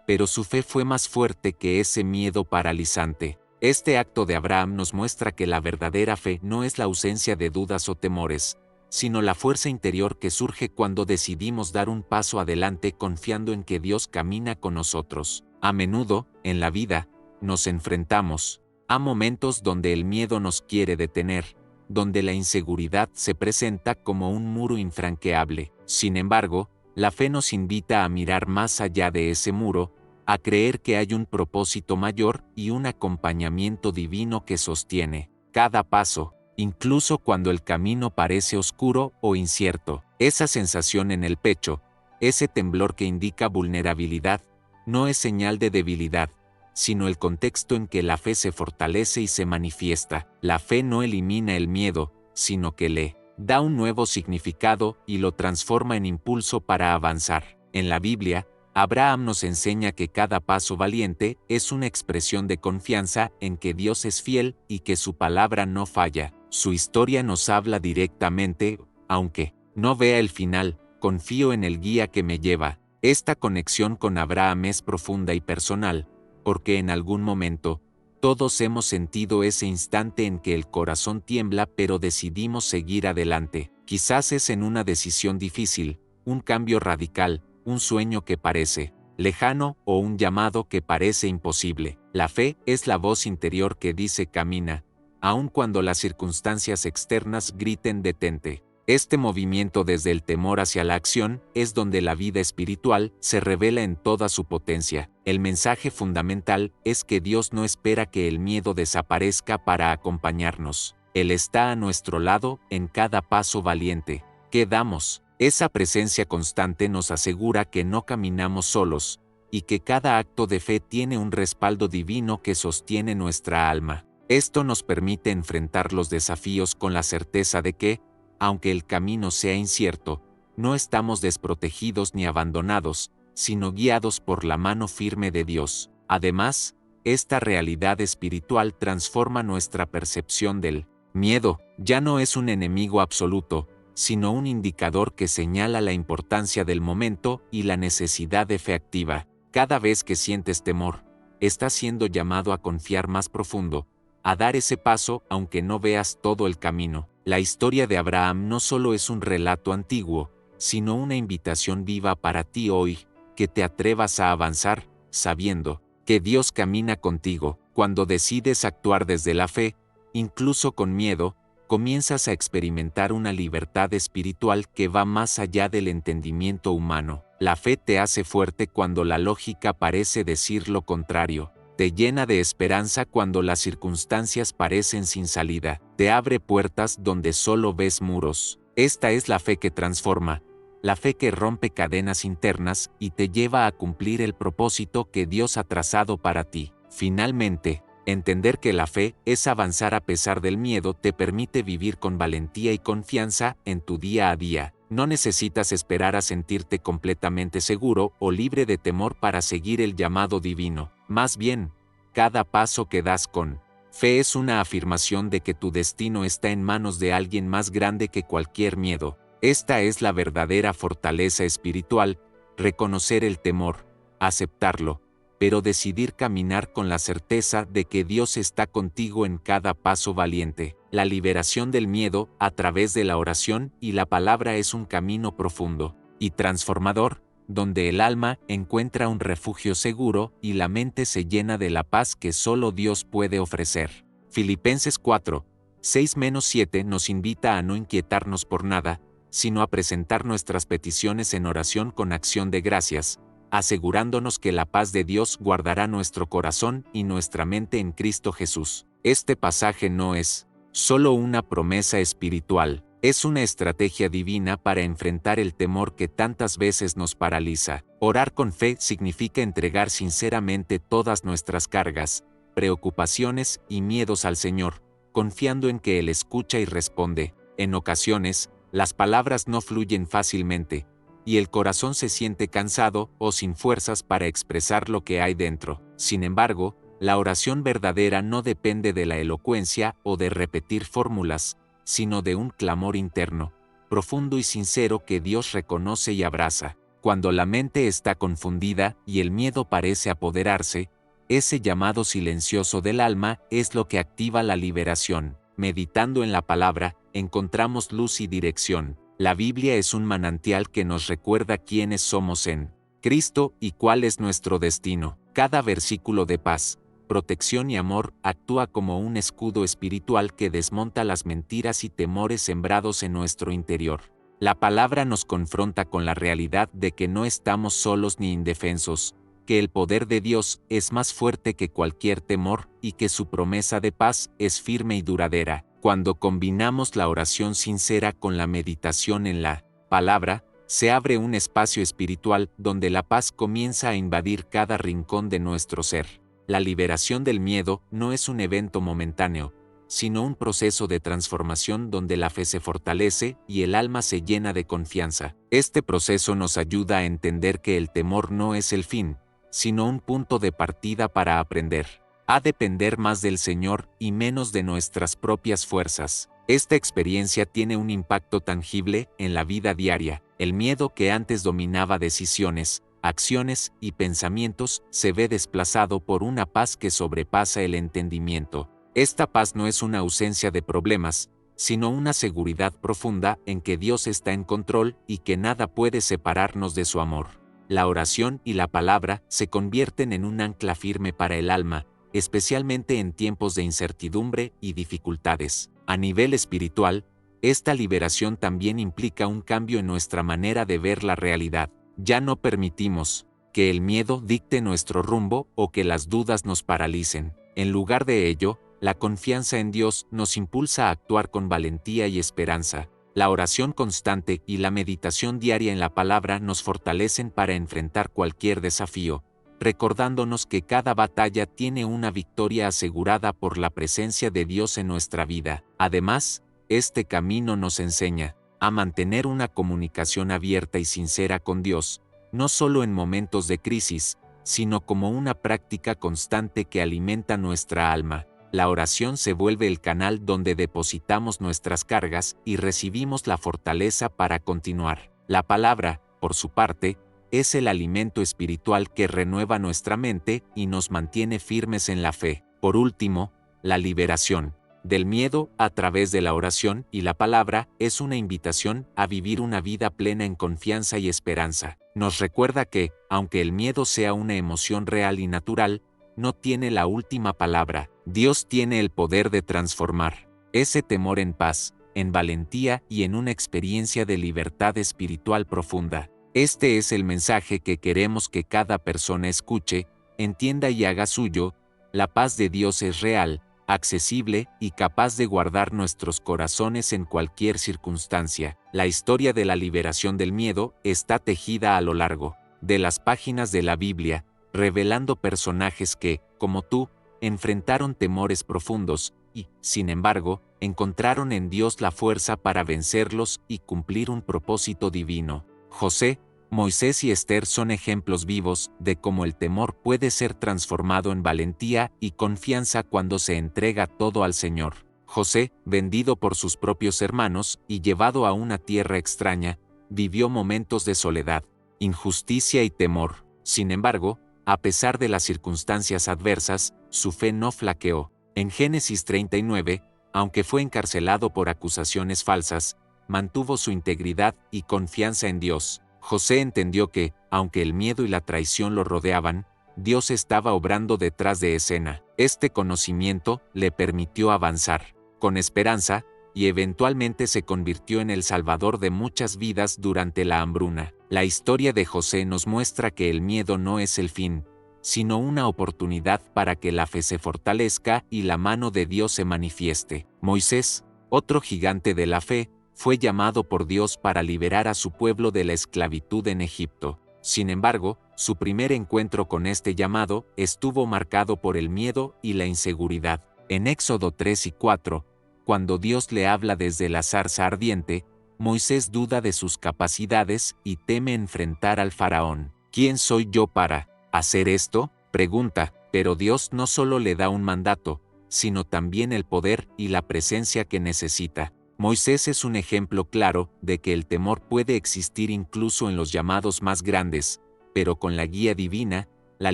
pero su fe fue más fuerte que ese miedo paralizante. Este acto de Abraham nos muestra que la verdadera fe no es la ausencia de dudas o temores, sino la fuerza interior que surge cuando decidimos dar un paso adelante confiando en que Dios camina con nosotros. A menudo, en la vida, nos enfrentamos a momentos donde el miedo nos quiere detener, donde la inseguridad se presenta como un muro infranqueable. Sin embargo, la fe nos invita a mirar más allá de ese muro, a creer que hay un propósito mayor y un acompañamiento divino que sostiene cada paso, incluso cuando el camino parece oscuro o incierto. Esa sensación en el pecho, ese temblor que indica vulnerabilidad, no es señal de debilidad, sino el contexto en que la fe se fortalece y se manifiesta. La fe no elimina el miedo, sino que le da un nuevo significado y lo transforma en impulso para avanzar. En la Biblia, Abraham nos enseña que cada paso valiente es una expresión de confianza en que Dios es fiel y que su palabra no falla. Su historia nos habla directamente, aunque no vea el final, confío en el guía que me lleva. Esta conexión con Abraham es profunda y personal, porque en algún momento, todos hemos sentido ese instante en que el corazón tiembla pero decidimos seguir adelante. Quizás es en una decisión difícil, un cambio radical, un sueño que parece lejano o un llamado que parece imposible. La fe es la voz interior que dice camina, aun cuando las circunstancias externas griten detente. Este movimiento desde el temor hacia la acción es donde la vida espiritual se revela en toda su potencia. El mensaje fundamental es que Dios no espera que el miedo desaparezca para acompañarnos. Él está a nuestro lado en cada paso valiente que damos. Esa presencia constante nos asegura que no caminamos solos, y que cada acto de fe tiene un respaldo divino que sostiene nuestra alma. Esto nos permite enfrentar los desafíos con la certeza de que, aunque el camino sea incierto, no estamos desprotegidos ni abandonados, sino guiados por la mano firme de Dios. Además, esta realidad espiritual transforma nuestra percepción del miedo. Ya no es un enemigo absoluto, sino un indicador que señala la importancia del momento y la necesidad de fe activa. Cada vez que sientes temor, estás siendo llamado a confiar más profundo, a dar ese paso aunque no veas todo el camino. La historia de Abraham no solo es un relato antiguo, sino una invitación viva para ti hoy, que te atrevas a avanzar, sabiendo que Dios camina contigo. Cuando decides actuar desde la fe, incluso con miedo, comienzas a experimentar una libertad espiritual que va más allá del entendimiento humano. La fe te hace fuerte cuando la lógica parece decir lo contrario. Te llena de esperanza cuando las circunstancias parecen sin salida. Te abre puertas donde solo ves muros. Esta es la fe que transforma, la fe que rompe cadenas internas y te lleva a cumplir el propósito que Dios ha trazado para ti. Finalmente, entender que la fe es avanzar a pesar del miedo te permite vivir con valentía y confianza en tu día a día. No necesitas esperar a sentirte completamente seguro o libre de temor para seguir el llamado divino. Más bien, cada paso que das con fe es una afirmación de que tu destino está en manos de alguien más grande que cualquier miedo. Esta es la verdadera fortaleza espiritual, reconocer el temor, aceptarlo, pero decidir caminar con la certeza de que Dios está contigo en cada paso valiente. La liberación del miedo a través de la oración y la palabra es un camino profundo y transformador, donde el alma encuentra un refugio seguro y la mente se llena de la paz que solo Dios puede ofrecer. Filipenses 4, 6-7 nos invita a no inquietarnos por nada, sino a presentar nuestras peticiones en oración con acción de gracias, asegurándonos que la paz de Dios guardará nuestro corazón y nuestra mente en Cristo Jesús. Este pasaje no es solo una promesa espiritual, es una estrategia divina para enfrentar el temor que tantas veces nos paraliza. Orar con fe significa entregar sinceramente todas nuestras cargas, preocupaciones y miedos al Señor, confiando en que Él escucha y responde. En ocasiones, las palabras no fluyen fácilmente, y el corazón se siente cansado o sin fuerzas para expresar lo que hay dentro. Sin embargo, la oración verdadera no depende de la elocuencia o de repetir fórmulas, sino de un clamor interno, profundo y sincero que Dios reconoce y abraza. Cuando la mente está confundida y el miedo parece apoderarse, ese llamado silencioso del alma es lo que activa la liberación. Meditando en la palabra, encontramos luz y dirección. La Biblia es un manantial que nos recuerda quiénes somos en Cristo y cuál es nuestro destino. Cada versículo de paz, protección y amor actúa como un escudo espiritual que desmonta las mentiras y temores sembrados en nuestro interior. La palabra nos confronta con la realidad de que no estamos solos ni indefensos, que el poder de Dios es más fuerte que cualquier temor y que su promesa de paz es firme y duradera. Cuando combinamos la oración sincera con la meditación en la palabra, se abre un espacio espiritual donde la paz comienza a invadir cada rincón de nuestro ser. La liberación del miedo no es un evento momentáneo, sino un proceso de transformación donde la fe se fortalece y el alma se llena de confianza. Este proceso nos ayuda a entender que el temor no es el fin, sino un punto de partida para aprender a depender más del Señor y menos de nuestras propias fuerzas. Esta experiencia tiene un impacto tangible en la vida diaria. El miedo que antes dominaba decisiones, acciones y pensamientos se ve desplazado por una paz que sobrepasa el entendimiento. Esta paz no es una ausencia de problemas, sino una seguridad profunda en que Dios está en control y que nada puede separarnos de su amor. La oración y la palabra se convierten en un ancla firme para el alma, especialmente en tiempos de incertidumbre y dificultades. A nivel espiritual, esta liberación también implica un cambio en nuestra manera de ver la realidad. Ya no permitimos que el miedo dicte nuestro rumbo o que las dudas nos paralicen. En lugar de ello, la confianza en Dios nos impulsa a actuar con valentía y esperanza. La oración constante y la meditación diaria en la palabra nos fortalecen para enfrentar cualquier desafío, recordándonos que cada batalla tiene una victoria asegurada por la presencia de Dios en nuestra vida. Además, este camino nos enseña a mantener una comunicación abierta y sincera con Dios, no solo en momentos de crisis, sino como una práctica constante que alimenta nuestra alma. La oración se vuelve el canal donde depositamos nuestras cargas y recibimos la fortaleza para continuar. La palabra, por su parte, es el alimento espiritual que renueva nuestra mente y nos mantiene firmes en la fe. Por último, la liberación del miedo a través de la oración y la palabra es una invitación a vivir una vida plena en confianza y esperanza. Nos recuerda que, aunque el miedo sea una emoción real y natural, no tiene la última palabra. Dios tiene el poder de transformar ese temor en paz, en valentía y en una experiencia de libertad espiritual profunda. Este es el mensaje que queremos que cada persona escuche, entienda y haga suyo. La paz de Dios es real, accesible y capaz de guardar nuestros corazones en cualquier circunstancia. La historia de la liberación del miedo está tejida a lo largo de las páginas de la Biblia, revelando personajes que, como tú, enfrentaron temores profundos y, sin embargo, encontraron en Dios la fuerza para vencerlos y cumplir un propósito divino. José, Moisés y Esther son ejemplos vivos de cómo el temor puede ser transformado en valentía y confianza cuando se entrega todo al Señor. José, vendido por sus propios hermanos y llevado a una tierra extraña, vivió momentos de soledad, injusticia y temor. Sin embargo, a pesar de las circunstancias adversas, su fe no flaqueó. En Génesis 39, aunque fue encarcelado por acusaciones falsas, mantuvo su integridad y confianza en Dios. José entendió que, aunque el miedo y la traición lo rodeaban, Dios estaba obrando detrás de escena. Este conocimiento le permitió avanzar con esperanza y eventualmente se convirtió en el salvador de muchas vidas durante la hambruna. La historia de José nos muestra que el miedo no es el fin, sino una oportunidad para que la fe se fortalezca y la mano de Dios se manifieste. Moisés, otro gigante de la fe, fue llamado por Dios para liberar a su pueblo de la esclavitud en Egipto. Sin embargo, su primer encuentro con este llamado estuvo marcado por el miedo y la inseguridad. En Éxodo 3 y 4, cuando Dios le habla desde la zarza ardiente, Moisés duda de sus capacidades y teme enfrentar al faraón. ¿Quién soy yo para hacer esto?, pregunta, pero Dios no solo le da un mandato, sino también el poder y la presencia que necesita. Moisés es un ejemplo claro de que el temor puede existir incluso en los llamados más grandes, pero con la guía divina, la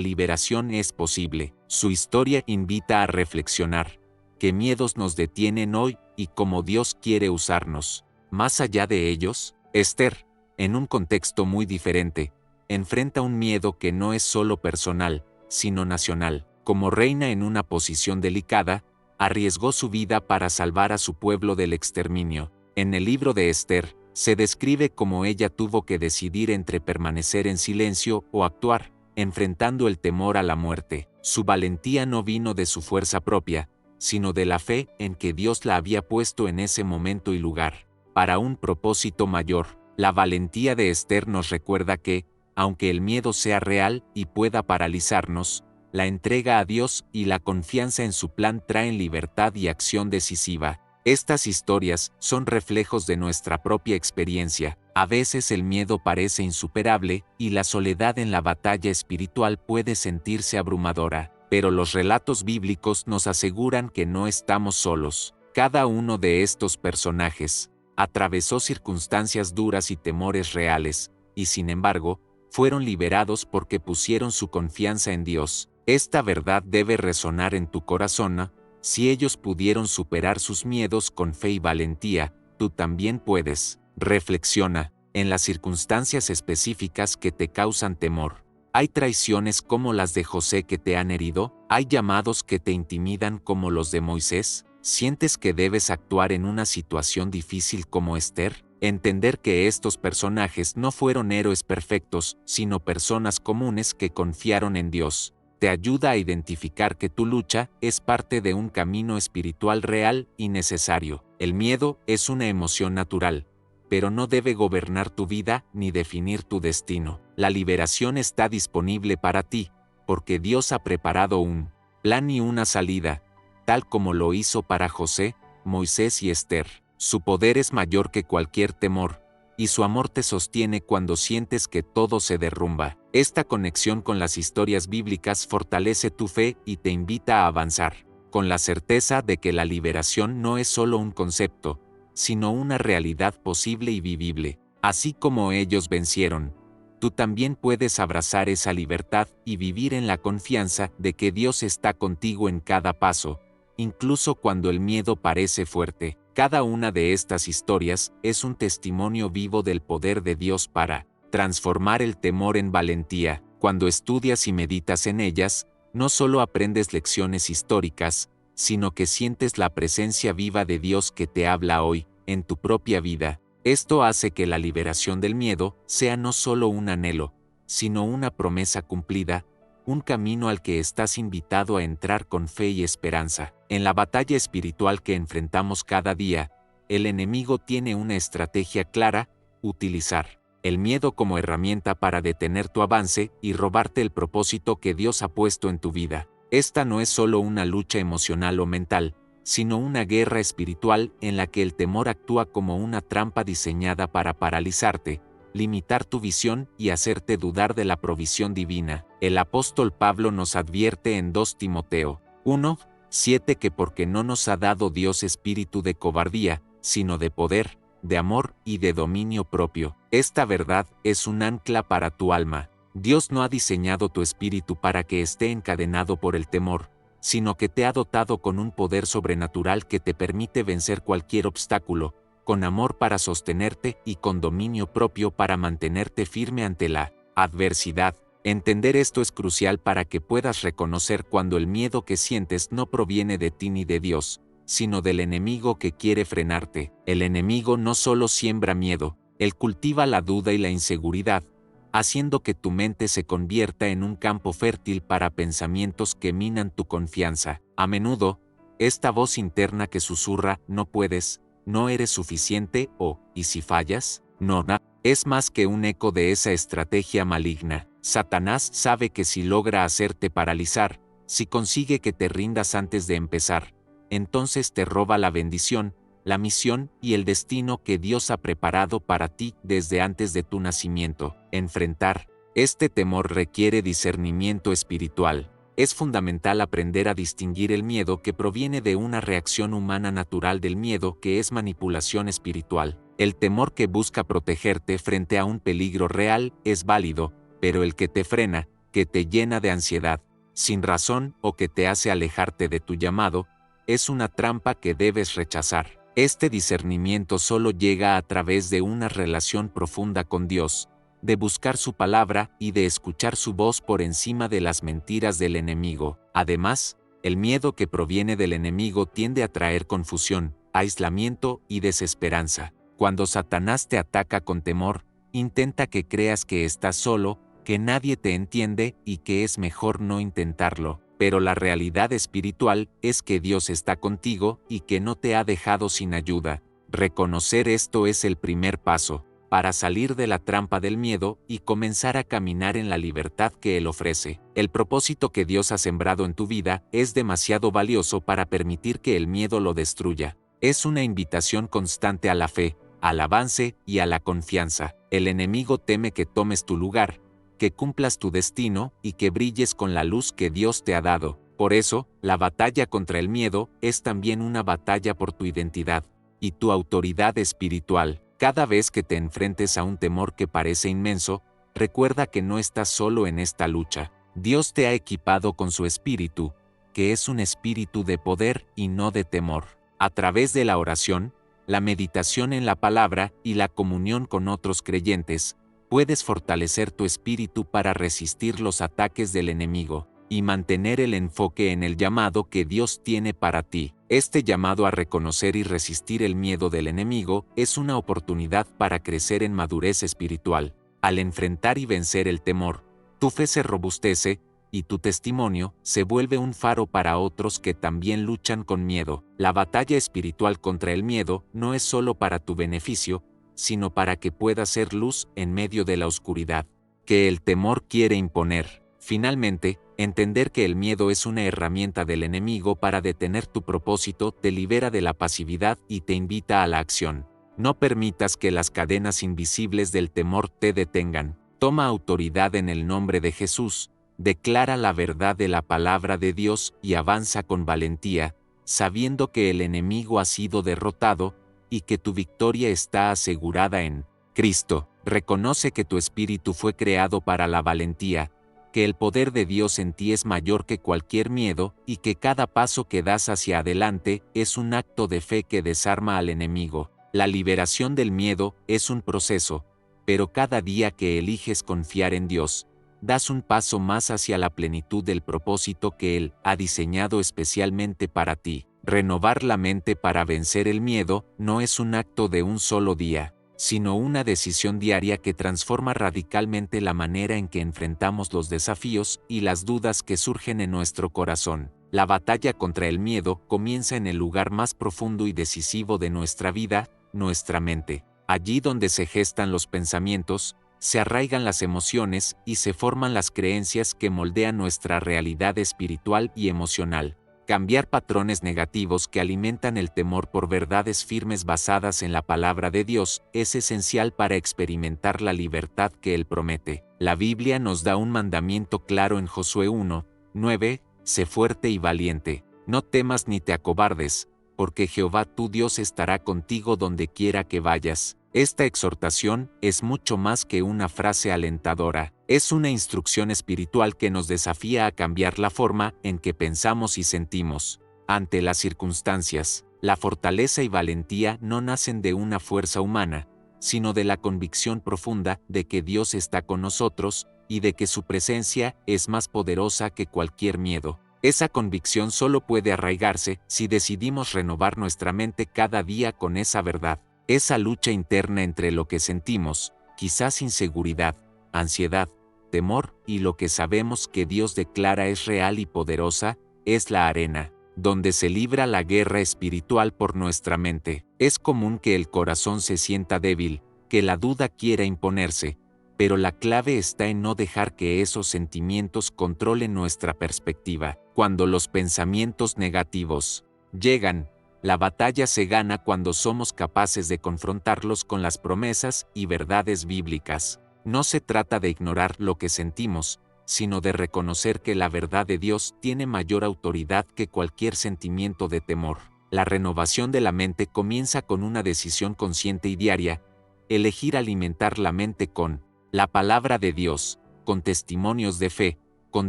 liberación es posible. Su historia invita a reflexionar qué miedos nos detienen hoy y cómo Dios quiere usarnos. Más allá de ellos, Esther, en un contexto muy diferente, enfrenta un miedo que no es solo personal, sino nacional. Como reina en una posición delicada, arriesgó su vida para salvar a su pueblo del exterminio. En el libro de Esther, se describe cómo ella tuvo que decidir entre permanecer en silencio o actuar, enfrentando el temor a la muerte. Su valentía no vino de su fuerza propia, sino de la fe en que Dios la había puesto en ese momento y lugar, para un propósito mayor. La valentía de Esther nos recuerda que, aunque el miedo sea real y pueda paralizarnos, la entrega a Dios y la confianza en su plan traen libertad y acción decisiva. Estas historias son reflejos de nuestra propia experiencia. A veces el miedo parece insuperable y la soledad en la batalla espiritual puede sentirse abrumadora, pero los relatos bíblicos nos aseguran que no estamos solos. Cada uno de estos personajes atravesó circunstancias duras y temores reales, y sin embargo, fueron liberados porque pusieron su confianza en Dios. Esta verdad debe resonar en tu corazón. Si ellos pudieron superar sus miedos con fe y valentía, tú también puedes. Reflexiona en las circunstancias específicas que te causan temor. ¿Hay traiciones como las de José que te han herido? ¿Hay llamados que te intimidan como los de Moisés? ¿Sientes que debes actuar en una situación difícil como Esther? Entender que estos personajes no fueron héroes perfectos, sino personas comunes que confiaron en Dios, te ayuda a identificar que tu lucha es parte de un camino espiritual real y necesario. El miedo es una emoción natural, pero no debe gobernar tu vida ni definir tu destino. La liberación está disponible para ti, porque Dios ha preparado un plan y una salida, tal como lo hizo para José, Moisés y Esther. Su poder es mayor que cualquier temor, y su amor te sostiene cuando sientes que todo se derrumba. Esta conexión con las historias bíblicas fortalece tu fe y te invita a avanzar, con la certeza de que la liberación no es solo un concepto, sino una realidad posible y vivible. Así como ellos vencieron, tú también puedes abrazar esa libertad y vivir en la confianza de que Dios está contigo en cada paso, incluso cuando el miedo parece fuerte. Cada una de estas historias es un testimonio vivo del poder de Dios para transformar el temor en valentía. Cuando estudias y meditas en ellas, no solo aprendes lecciones históricas, sino que sientes la presencia viva de Dios que te habla hoy, en tu propia vida. Esto hace que la liberación del miedo sea no solo un anhelo, sino una promesa cumplida, un camino al que estás invitado a entrar con fe y esperanza. En la batalla espiritual que enfrentamos cada día, el enemigo tiene una estrategia clara: utilizar el miedo como herramienta para detener tu avance y robarte el propósito que Dios ha puesto en tu vida. Esta no es solo una lucha emocional o mental, sino una guerra espiritual en la que el temor actúa como una trampa diseñada para paralizarte, limitar tu visión y hacerte dudar de la provisión divina. El apóstol Pablo nos advierte en 2 Timoteo 1:7 que porque no nos ha dado Dios espíritu de cobardía, sino de poder, de amor y de dominio propio. Esta verdad es un ancla para tu alma. Dios no ha diseñado tu espíritu para que esté encadenado por el temor, sino que te ha dotado con un poder sobrenatural que te permite vencer cualquier obstáculo, con amor para sostenerte y con dominio propio para mantenerte firme ante la adversidad. Entender esto es crucial para que puedas reconocer cuando el miedo que sientes no proviene de ti ni de Dios, sino del enemigo que quiere frenarte. El enemigo no solo siembra miedo, él cultiva la duda y la inseguridad, haciendo que tu mente se convierta en un campo fértil para pensamientos que minan tu confianza. A menudo, esta voz interna que susurra: no puedes, no eres suficiente o ¿y si fallas? No, es más que un eco de esa estrategia maligna. Satanás sabe que si logra hacerte paralizar, si consigue que te rindas antes de empezar, entonces te roba la bendición, la misión y el destino que Dios ha preparado para ti desde antes de tu nacimiento. Enfrentar este temor requiere discernimiento espiritual. Es fundamental aprender a distinguir el miedo que proviene de una reacción humana natural del miedo que es manipulación espiritual. El temor que busca protegerte frente a un peligro real es válido, pero el que te frena, que te llena de ansiedad, sin razón o que te hace alejarte de tu llamado, es una trampa que debes rechazar. Este discernimiento solo llega a través de una relación profunda con Dios, de buscar su palabra y de escuchar su voz por encima de las mentiras del enemigo. Además, el miedo que proviene del enemigo tiende a traer confusión, aislamiento y desesperanza. Cuando Satanás te ataca con temor, intenta que creas que estás solo, que nadie te entiende y que es mejor no intentarlo. Pero la realidad espiritual es que Dios está contigo y que no te ha dejado sin ayuda. Reconocer esto es el primer paso para salir de la trampa del miedo y comenzar a caminar en la libertad que Él ofrece. El propósito que Dios ha sembrado en tu vida es demasiado valioso para permitir que el miedo lo destruya. Es una invitación constante a la fe, al avance y a la confianza. El enemigo teme que tomes tu lugar, que cumplas tu destino y que brilles con la luz que Dios te ha dado. Por eso, la batalla contra el miedo es también una batalla por tu identidad y tu autoridad espiritual. Cada vez que te enfrentes a un temor que parece inmenso, recuerda que no estás solo en esta lucha. Dios te ha equipado con su espíritu, que es un espíritu de poder y no de temor. A través de la oración, la meditación en la palabra y la comunión con otros creyentes, puedes fortalecer tu espíritu para resistir los ataques del enemigo. y mantener el enfoque en el llamado que Dios tiene para ti. Este llamado a reconocer y resistir el miedo del enemigo es una oportunidad para crecer en madurez espiritual. Al enfrentar y vencer el temor, tu fe se robustece, y tu testimonio se vuelve un faro para otros que también luchan con miedo. La batalla espiritual contra el miedo no es solo para tu beneficio, sino para que puedas ser luz en medio de la oscuridad que el temor quiere imponer. Finalmente, entender que el miedo es una herramienta del enemigo para detener tu propósito te libera de la pasividad y te invita a la acción. No permitas que las cadenas invisibles del temor te detengan. Toma autoridad en el nombre de Jesús, declara la verdad de la palabra de Dios y avanza con valentía, sabiendo que el enemigo ha sido derrotado y que tu victoria está asegurada en Cristo. Reconoce que tu espíritu fue creado para la valentía, que el poder de Dios en ti es mayor que cualquier miedo y que cada paso que das hacia adelante es un acto de fe que desarma al enemigo. La liberación del miedo es un proceso, pero cada día que eliges confiar en Dios, das un paso más hacia la plenitud del propósito que Él ha diseñado especialmente para ti. Renovar la mente para vencer el miedo no es un acto de un solo día, sino una decisión diaria que transforma radicalmente la manera en que enfrentamos los desafíos y las dudas que surgen en nuestro corazón. La batalla contra el miedo comienza en el lugar más profundo y decisivo de nuestra vida, nuestra mente. Allí donde se gestan los pensamientos, se arraigan las emociones y se forman las creencias que moldean nuestra realidad espiritual y emocional. Cambiar patrones negativos que alimentan el temor por verdades firmes basadas en la palabra de Dios es esencial para experimentar la libertad que Él promete. La Biblia nos da un mandamiento claro en Josué 1:9: sé fuerte y valiente, no temas ni te acobardes, porque Jehová tu Dios estará contigo donde quiera que vayas. Esta exhortación es mucho más que una frase alentadora, es una instrucción espiritual que nos desafía a cambiar la forma en que pensamos y sentimos. Ante las circunstancias, la fortaleza y valentía no nacen de una fuerza humana, sino de la convicción profunda de que Dios está con nosotros y de que su presencia es más poderosa que cualquier miedo. Esa convicción solo puede arraigarse si decidimos renovar nuestra mente cada día con esa verdad. Esa lucha interna entre lo que sentimos, quizás inseguridad, ansiedad, temor y lo que sabemos que Dios declara es real y poderosa, es la arena donde se libra la guerra espiritual por nuestra mente. Es común que el corazón se sienta débil, que la duda quiera imponerse, pero la clave está en no dejar que esos sentimientos controlen nuestra perspectiva. Cuando los pensamientos negativos llegan, la batalla se gana cuando somos capaces de confrontarlos con las promesas y verdades bíblicas. No se trata de ignorar lo que sentimos, sino de reconocer que la verdad de Dios tiene mayor autoridad que cualquier sentimiento de temor. La renovación de la mente comienza con una decisión consciente y diaria: elegir alimentar la mente con la palabra de Dios, con testimonios de fe, con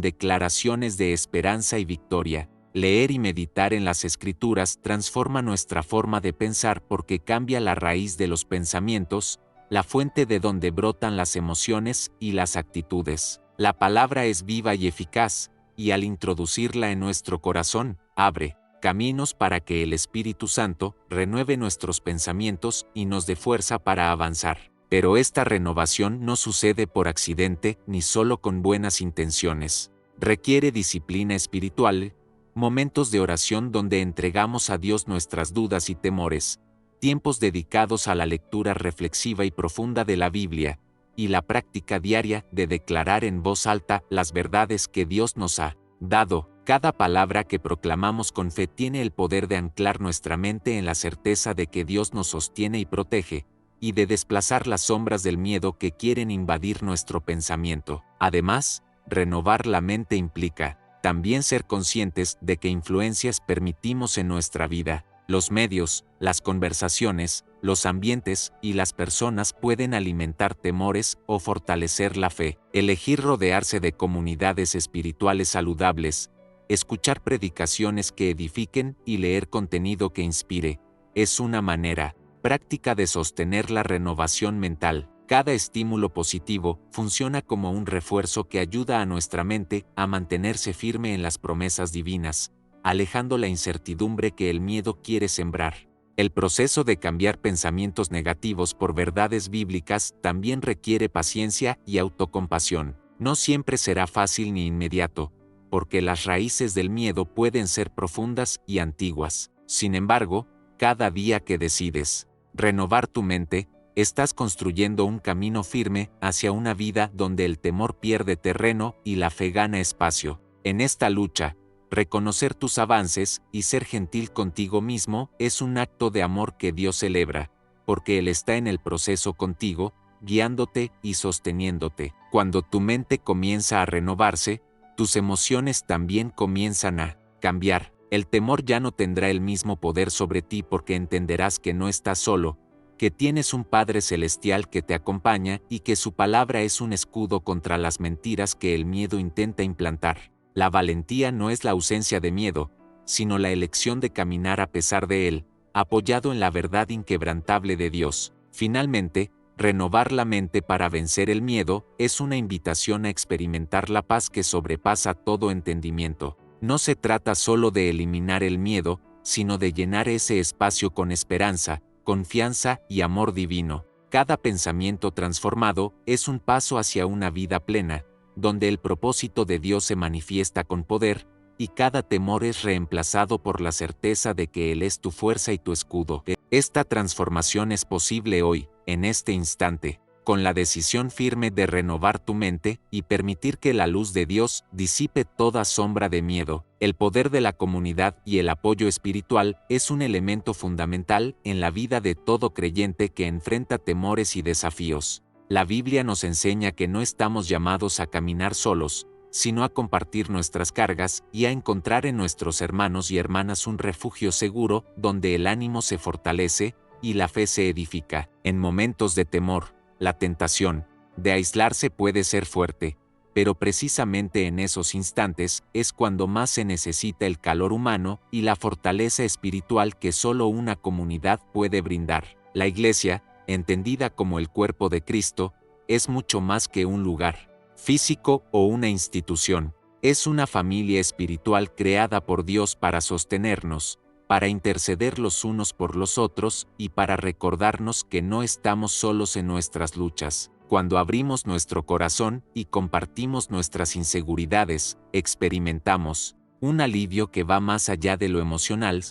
declaraciones de esperanza y victoria. Leer y meditar en las Escrituras transforma nuestra forma de pensar porque cambia la raíz de los pensamientos, la fuente de donde brotan las emociones y las actitudes. La palabra es viva y eficaz, y al introducirla en nuestro corazón, abre caminos para que el Espíritu Santo renueve nuestros pensamientos y nos dé fuerza para avanzar. Pero esta renovación no sucede por accidente ni solo con buenas intenciones. Requiere disciplina espiritual, momentos de oración donde entregamos a Dios nuestras dudas y temores, tiempos dedicados a la lectura reflexiva y profunda de la Biblia, y la práctica diaria de declarar en voz alta las verdades que Dios nos ha dado. Cada palabra que proclamamos con fe tiene el poder de anclar nuestra mente en la certeza de que Dios nos sostiene y protege, y de desplazar las sombras del miedo que quieren invadir nuestro pensamiento. Además, renovar la mente implica también ser conscientes de qué influencias permitimos en nuestra vida. Los medios, las conversaciones, los ambientes y las personas pueden alimentar temores o fortalecer la fe. Elegir rodearse de comunidades espirituales saludables, escuchar predicaciones que edifiquen y leer contenido que inspire, es una manera práctica de sostener la renovación mental. Cada estímulo positivo funciona como un refuerzo que ayuda a nuestra mente a mantenerse firme en las promesas divinas, alejando la incertidumbre que el miedo quiere sembrar. El proceso de cambiar pensamientos negativos por verdades bíblicas también requiere paciencia y autocompasión. No siempre será fácil ni inmediato, porque las raíces del miedo pueden ser profundas y antiguas. Sin embargo, cada día que decides renovar tu mente, estás construyendo un camino firme hacia una vida donde el temor pierde terreno y la fe gana espacio. En esta lucha, reconocer tus avances y ser gentil contigo mismo es un acto de amor que Dios celebra, porque Él está en el proceso contigo, guiándote y sosteniéndote. Cuando tu mente comienza a renovarse, tus emociones también comienzan a cambiar. El temor ya no tendrá el mismo poder sobre ti porque entenderás que no estás solo, que tienes un Padre Celestial que te acompaña y que su palabra es un escudo contra las mentiras que el miedo intenta implantar. La valentía no es la ausencia de miedo, sino la elección de caminar a pesar de él, apoyado en la verdad inquebrantable de Dios. Finalmente, renovar la mente para vencer el miedo es una invitación a experimentar la paz que sobrepasa todo entendimiento. No se trata solo de eliminar el miedo, sino de llenar ese espacio con esperanza, confianza y amor divino. Cada pensamiento transformado es un paso hacia una vida plena, donde el propósito de Dios se manifiesta con poder, y cada temor es reemplazado por la certeza de que Él es tu fuerza y tu escudo. Esta transformación es posible hoy, en este instante, con la decisión firme de renovar tu mente y permitir que la luz de Dios disipe toda sombra de miedo. El poder de la comunidad y el apoyo espiritual es un elemento fundamental en la vida de todo creyente que enfrenta temores y desafíos. La Biblia nos enseña que no estamos llamados a caminar solos, sino a compartir nuestras cargas y a encontrar en nuestros hermanos y hermanas un refugio seguro donde el ánimo se fortalece y la fe se edifica. En momentos de temor, la tentación de aislarse puede ser fuerte, pero precisamente en esos instantes es cuando más se necesita el calor humano y la fortaleza espiritual que solo una comunidad puede brindar. La Iglesia, entendida como el cuerpo de Cristo, es mucho más que un lugar físico o una institución. Es una familia espiritual creada por Dios para sostenernos, para interceder los unos por los otros y para recordarnos que no estamos solos en nuestras luchas. Cuando abrimos nuestro corazón y compartimos nuestras inseguridades, experimentamos un alivio que va más allá de lo emocional.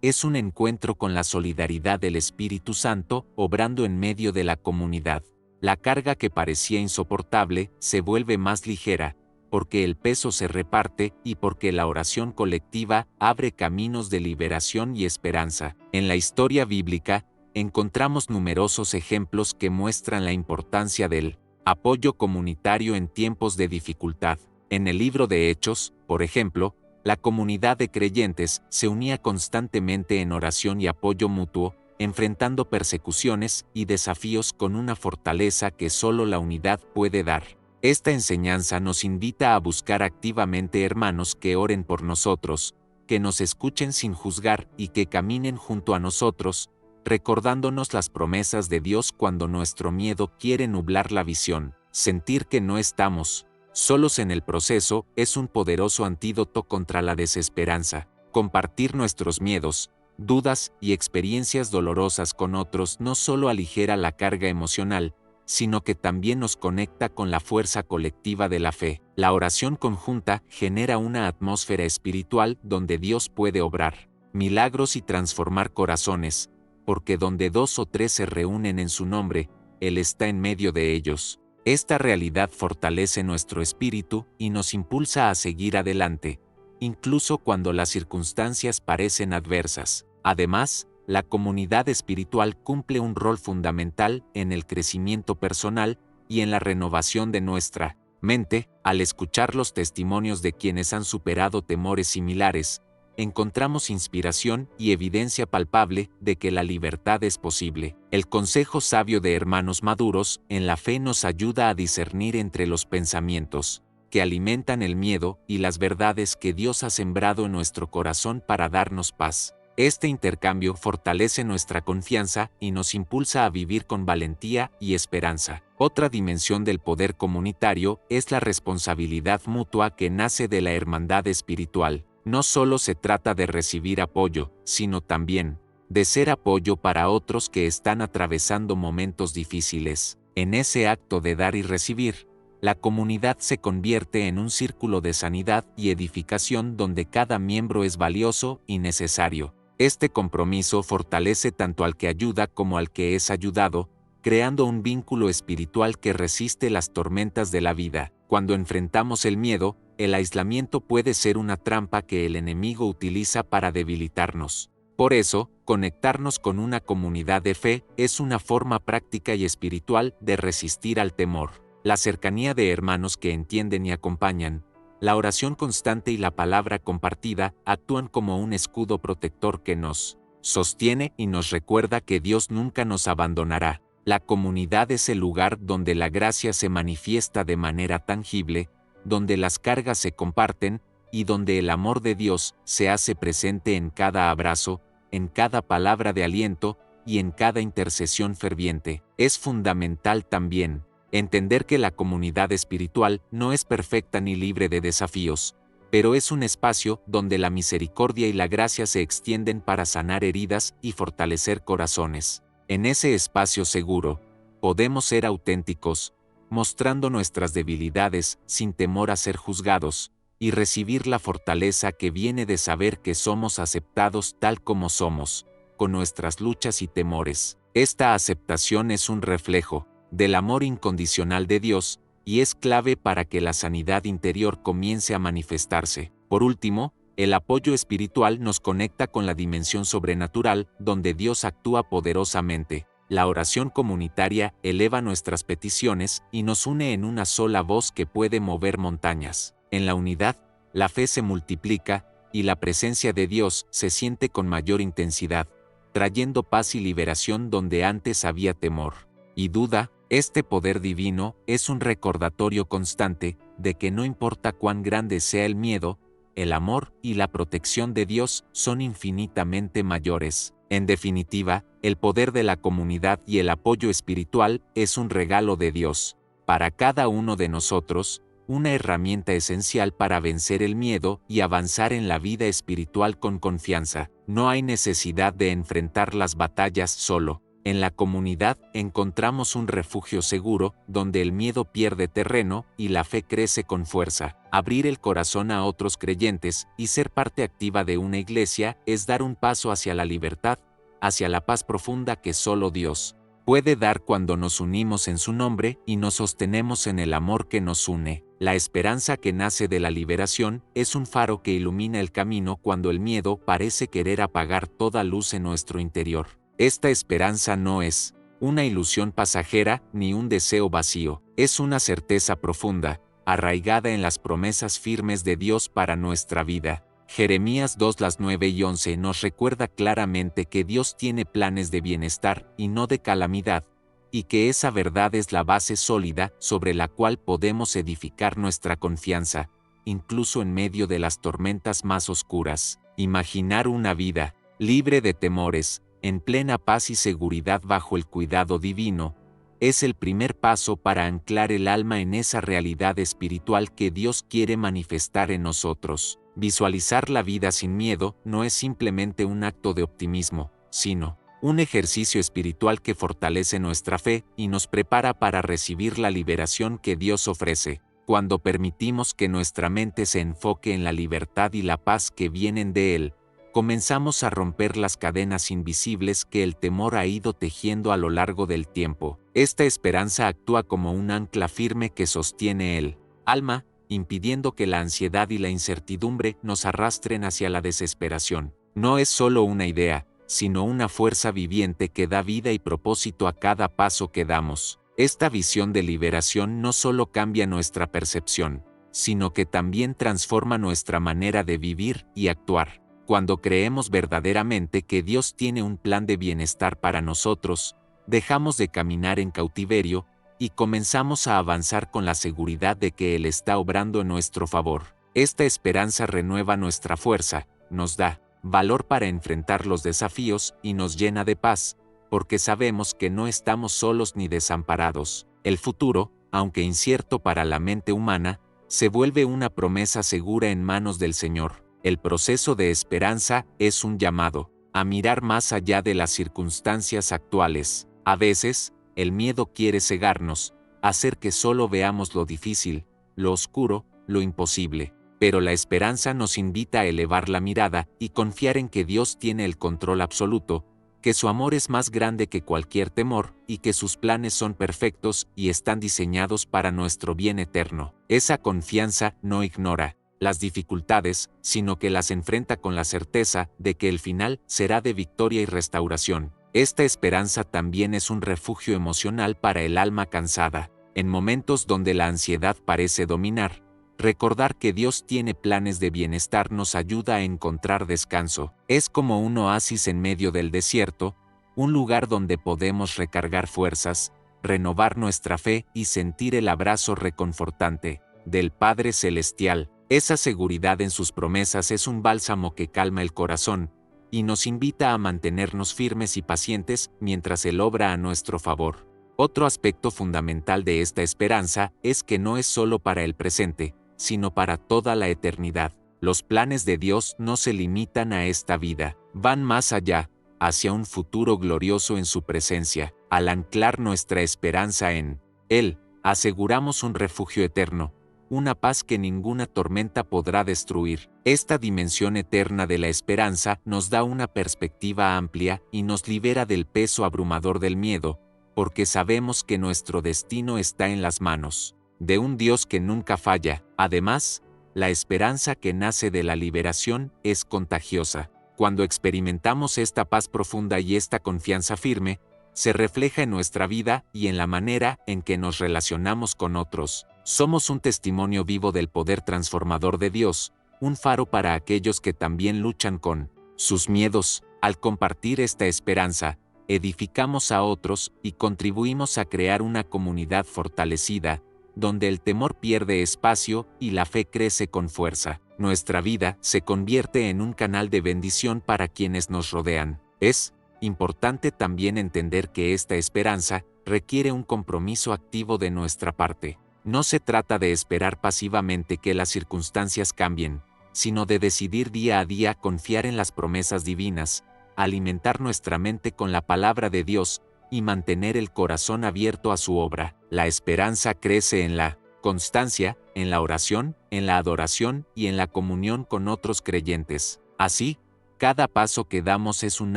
Es un encuentro con la solidaridad del Espíritu Santo obrando en medio de la comunidad. La carga que parecía insoportable se vuelve más ligera, porque el peso se reparte y porque la oración colectiva abre caminos de liberación y esperanza. En la historia bíblica, encontramos numerosos ejemplos que muestran la importancia del apoyo comunitario en tiempos de dificultad. En el libro de Hechos, por ejemplo, la comunidad de creyentes se unía constantemente en oración y apoyo mutuo, enfrentando persecuciones y desafíos con una fortaleza que solo la unidad puede dar. Esta enseñanza nos invita a buscar activamente hermanos que oren por nosotros, que nos escuchen sin juzgar y que caminen junto a nosotros, recordándonos las promesas de Dios cuando nuestro miedo quiere nublar la visión. Sentir que no estamos solos en el proceso es un poderoso antídoto contra la desesperanza. Compartir nuestros miedos, dudas y experiencias dolorosas con otros no solo aligera la carga emocional, sino que también nos conecta con la fuerza colectiva de la fe. La oración conjunta genera una atmósfera espiritual donde Dios puede obrar milagros y transformar corazones, porque donde 2 o 3 se reúnen en su nombre, Él está en medio de ellos. Esta realidad fortalece nuestro espíritu y nos impulsa a seguir adelante, incluso cuando las circunstancias parecen adversas. Además, la comunidad espiritual cumple un rol fundamental en el crecimiento personal y en la renovación de nuestra mente. Al escuchar los testimonios de quienes han superado temores similares, encontramos inspiración y evidencia palpable de que la libertad es posible. El consejo sabio de hermanos maduros en la fe nos ayuda a discernir entre los pensamientos que alimentan el miedo y las verdades que Dios ha sembrado en nuestro corazón para darnos paz. Este intercambio fortalece nuestra confianza y nos impulsa a vivir con valentía y esperanza. Otra dimensión del poder comunitario es la responsabilidad mutua que nace de la hermandad espiritual. No solo se trata de recibir apoyo, sino también de ser apoyo para otros que están atravesando momentos difíciles. En ese acto de dar y recibir, la comunidad se convierte en un círculo de sanidad y edificación donde cada miembro es valioso y necesario. Este compromiso fortalece tanto al que ayuda como al que es ayudado, creando un vínculo espiritual que resiste las tormentas de la vida. Cuando enfrentamos el miedo, el aislamiento puede ser una trampa que el enemigo utiliza para debilitarnos. Por eso, conectarnos con una comunidad de fe es una forma práctica y espiritual de resistir al temor. La cercanía de hermanos que entienden y acompañan, la oración constante y la palabra compartida actúan como un escudo protector que nos sostiene y nos recuerda que Dios nunca nos abandonará. La comunidad es el lugar donde la gracia se manifiesta de manera tangible, donde las cargas se comparten y donde el amor de Dios se hace presente en cada abrazo, en cada palabra de aliento y en cada intercesión ferviente. Es fundamental también entender que la comunidad espiritual no es perfecta ni libre de desafíos, pero es un espacio donde la misericordia y la gracia se extienden para sanar heridas y fortalecer corazones. En ese espacio seguro, podemos ser auténticos, mostrando nuestras debilidades sin temor a ser juzgados, y recibir la fortaleza que viene de saber que somos aceptados tal como somos, con nuestras luchas y temores. Esta aceptación es un reflejo del amor incondicional de Dios, y es clave para que la sanidad interior comience a manifestarse. Por último, el apoyo espiritual nos conecta con la dimensión sobrenatural, donde Dios actúa poderosamente. La oración comunitaria eleva nuestras peticiones y nos une en una sola voz que puede mover montañas. En la unidad, la fe se multiplica, y la presencia de Dios se siente con mayor intensidad, trayendo paz y liberación donde antes había temor y duda. Este poder divino es un recordatorio constante de que no importa cuán grande sea el miedo, el amor y la protección de Dios son infinitamente mayores. En definitiva, el poder de la comunidad y el apoyo espiritual es un regalo de Dios para cada uno de nosotros, una herramienta esencial para vencer el miedo y avanzar en la vida espiritual con confianza. No hay necesidad de enfrentar las batallas solo. En la comunidad encontramos un refugio seguro, donde el miedo pierde terreno y la fe crece con fuerza. Abrir el corazón a otros creyentes y ser parte activa de una iglesia es dar un paso hacia la libertad, hacia la paz profunda que solo Dios puede dar cuando nos unimos en su nombre y nos sostenemos en el amor que nos une. La esperanza que nace de la liberación es un faro que ilumina el camino cuando el miedo parece querer apagar toda luz en nuestro interior. Esta esperanza no es una ilusión pasajera ni un deseo vacío, es una certeza profunda, arraigada en las promesas firmes de Dios para nuestra vida. Jeremías 2:9-11 nos recuerda claramente que Dios tiene planes de bienestar y no de calamidad, y que esa verdad es la base sólida sobre la cual podemos edificar nuestra confianza, incluso en medio de las tormentas más oscuras. Imaginar una vida libre de temores, en plena paz y seguridad bajo el cuidado divino, es el primer paso para anclar el alma en esa realidad espiritual que Dios quiere manifestar en nosotros. Visualizar la vida sin miedo no es simplemente un acto de optimismo, sino un ejercicio espiritual que fortalece nuestra fe y nos prepara para recibir la liberación que Dios ofrece. Cuando permitimos que nuestra mente se enfoque en la libertad y la paz que vienen de Él, comenzamos a romper las cadenas invisibles que el temor ha ido tejiendo a lo largo del tiempo. Esta esperanza actúa como un ancla firme que sostiene el alma, impidiendo que la ansiedad y la incertidumbre nos arrastren hacia la desesperación. No es solo una idea, sino una fuerza viviente que da vida y propósito a cada paso que damos. Esta visión de liberación no solo cambia nuestra percepción, sino que también transforma nuestra manera de vivir y actuar. Cuando creemos verdaderamente que Dios tiene un plan de bienestar para nosotros, dejamos de caminar en cautiverio y comenzamos a avanzar con la seguridad de que Él está obrando en nuestro favor. Esta esperanza renueva nuestra fuerza, nos da valor para enfrentar los desafíos y nos llena de paz, porque sabemos que no estamos solos ni desamparados. El futuro, aunque incierto para la mente humana, se vuelve una promesa segura en manos del Señor. El proceso de esperanza es un llamado a mirar más allá de las circunstancias actuales. A veces, el miedo quiere cegarnos, hacer que solo veamos lo difícil, lo oscuro, lo imposible. Pero la esperanza nos invita a elevar la mirada y confiar en que Dios tiene el control absoluto, que su amor es más grande que cualquier temor y que sus planes son perfectos y están diseñados para nuestro bien eterno. Esa confianza no ignora las dificultades, sino que las enfrenta con la certeza de que el final será de victoria y restauración. Esta esperanza también es un refugio emocional para el alma cansada. En momentos donde la ansiedad parece dominar, recordar que Dios tiene planes de bienestar nos ayuda a encontrar descanso. Es como un oasis en medio del desierto, un lugar donde podemos recargar fuerzas, renovar nuestra fe y sentir el abrazo reconfortante del Padre Celestial. Esa seguridad en sus promesas es un bálsamo que calma el corazón y nos invita a mantenernos firmes y pacientes mientras Él obra a nuestro favor. Otro aspecto fundamental de esta esperanza es que no es solo para el presente, sino para toda la eternidad. Los planes de Dios no se limitan a esta vida, van más allá, hacia un futuro glorioso en su presencia. Al anclar nuestra esperanza en Él, aseguramos un refugio eterno, una paz que ninguna tormenta podrá destruir. Esta dimensión eterna de la esperanza nos da una perspectiva amplia y nos libera del peso abrumador del miedo, porque sabemos que nuestro destino está en las manos de un Dios que nunca falla. Además, la esperanza que nace de la liberación es contagiosa. Cuando experimentamos esta paz profunda y esta confianza firme, se refleja en nuestra vida y en la manera en que nos relacionamos con otros. Somos un testimonio vivo del poder transformador de Dios, un faro para aquellos que también luchan con sus miedos. Al compartir esta esperanza, edificamos a otros y contribuimos a crear una comunidad fortalecida, donde el temor pierde espacio y la fe crece con fuerza. Nuestra vida se convierte en un canal de bendición para quienes nos rodean. Es importante también entender que esta esperanza requiere un compromiso activo de nuestra parte. No se trata de esperar pasivamente que las circunstancias cambien, sino de decidir día a día confiar en las promesas divinas, alimentar nuestra mente con la palabra de Dios y mantener el corazón abierto a su obra. La esperanza crece en la constancia, en la oración, en la adoración y en la comunión con otros creyentes. Así, cada paso que damos es un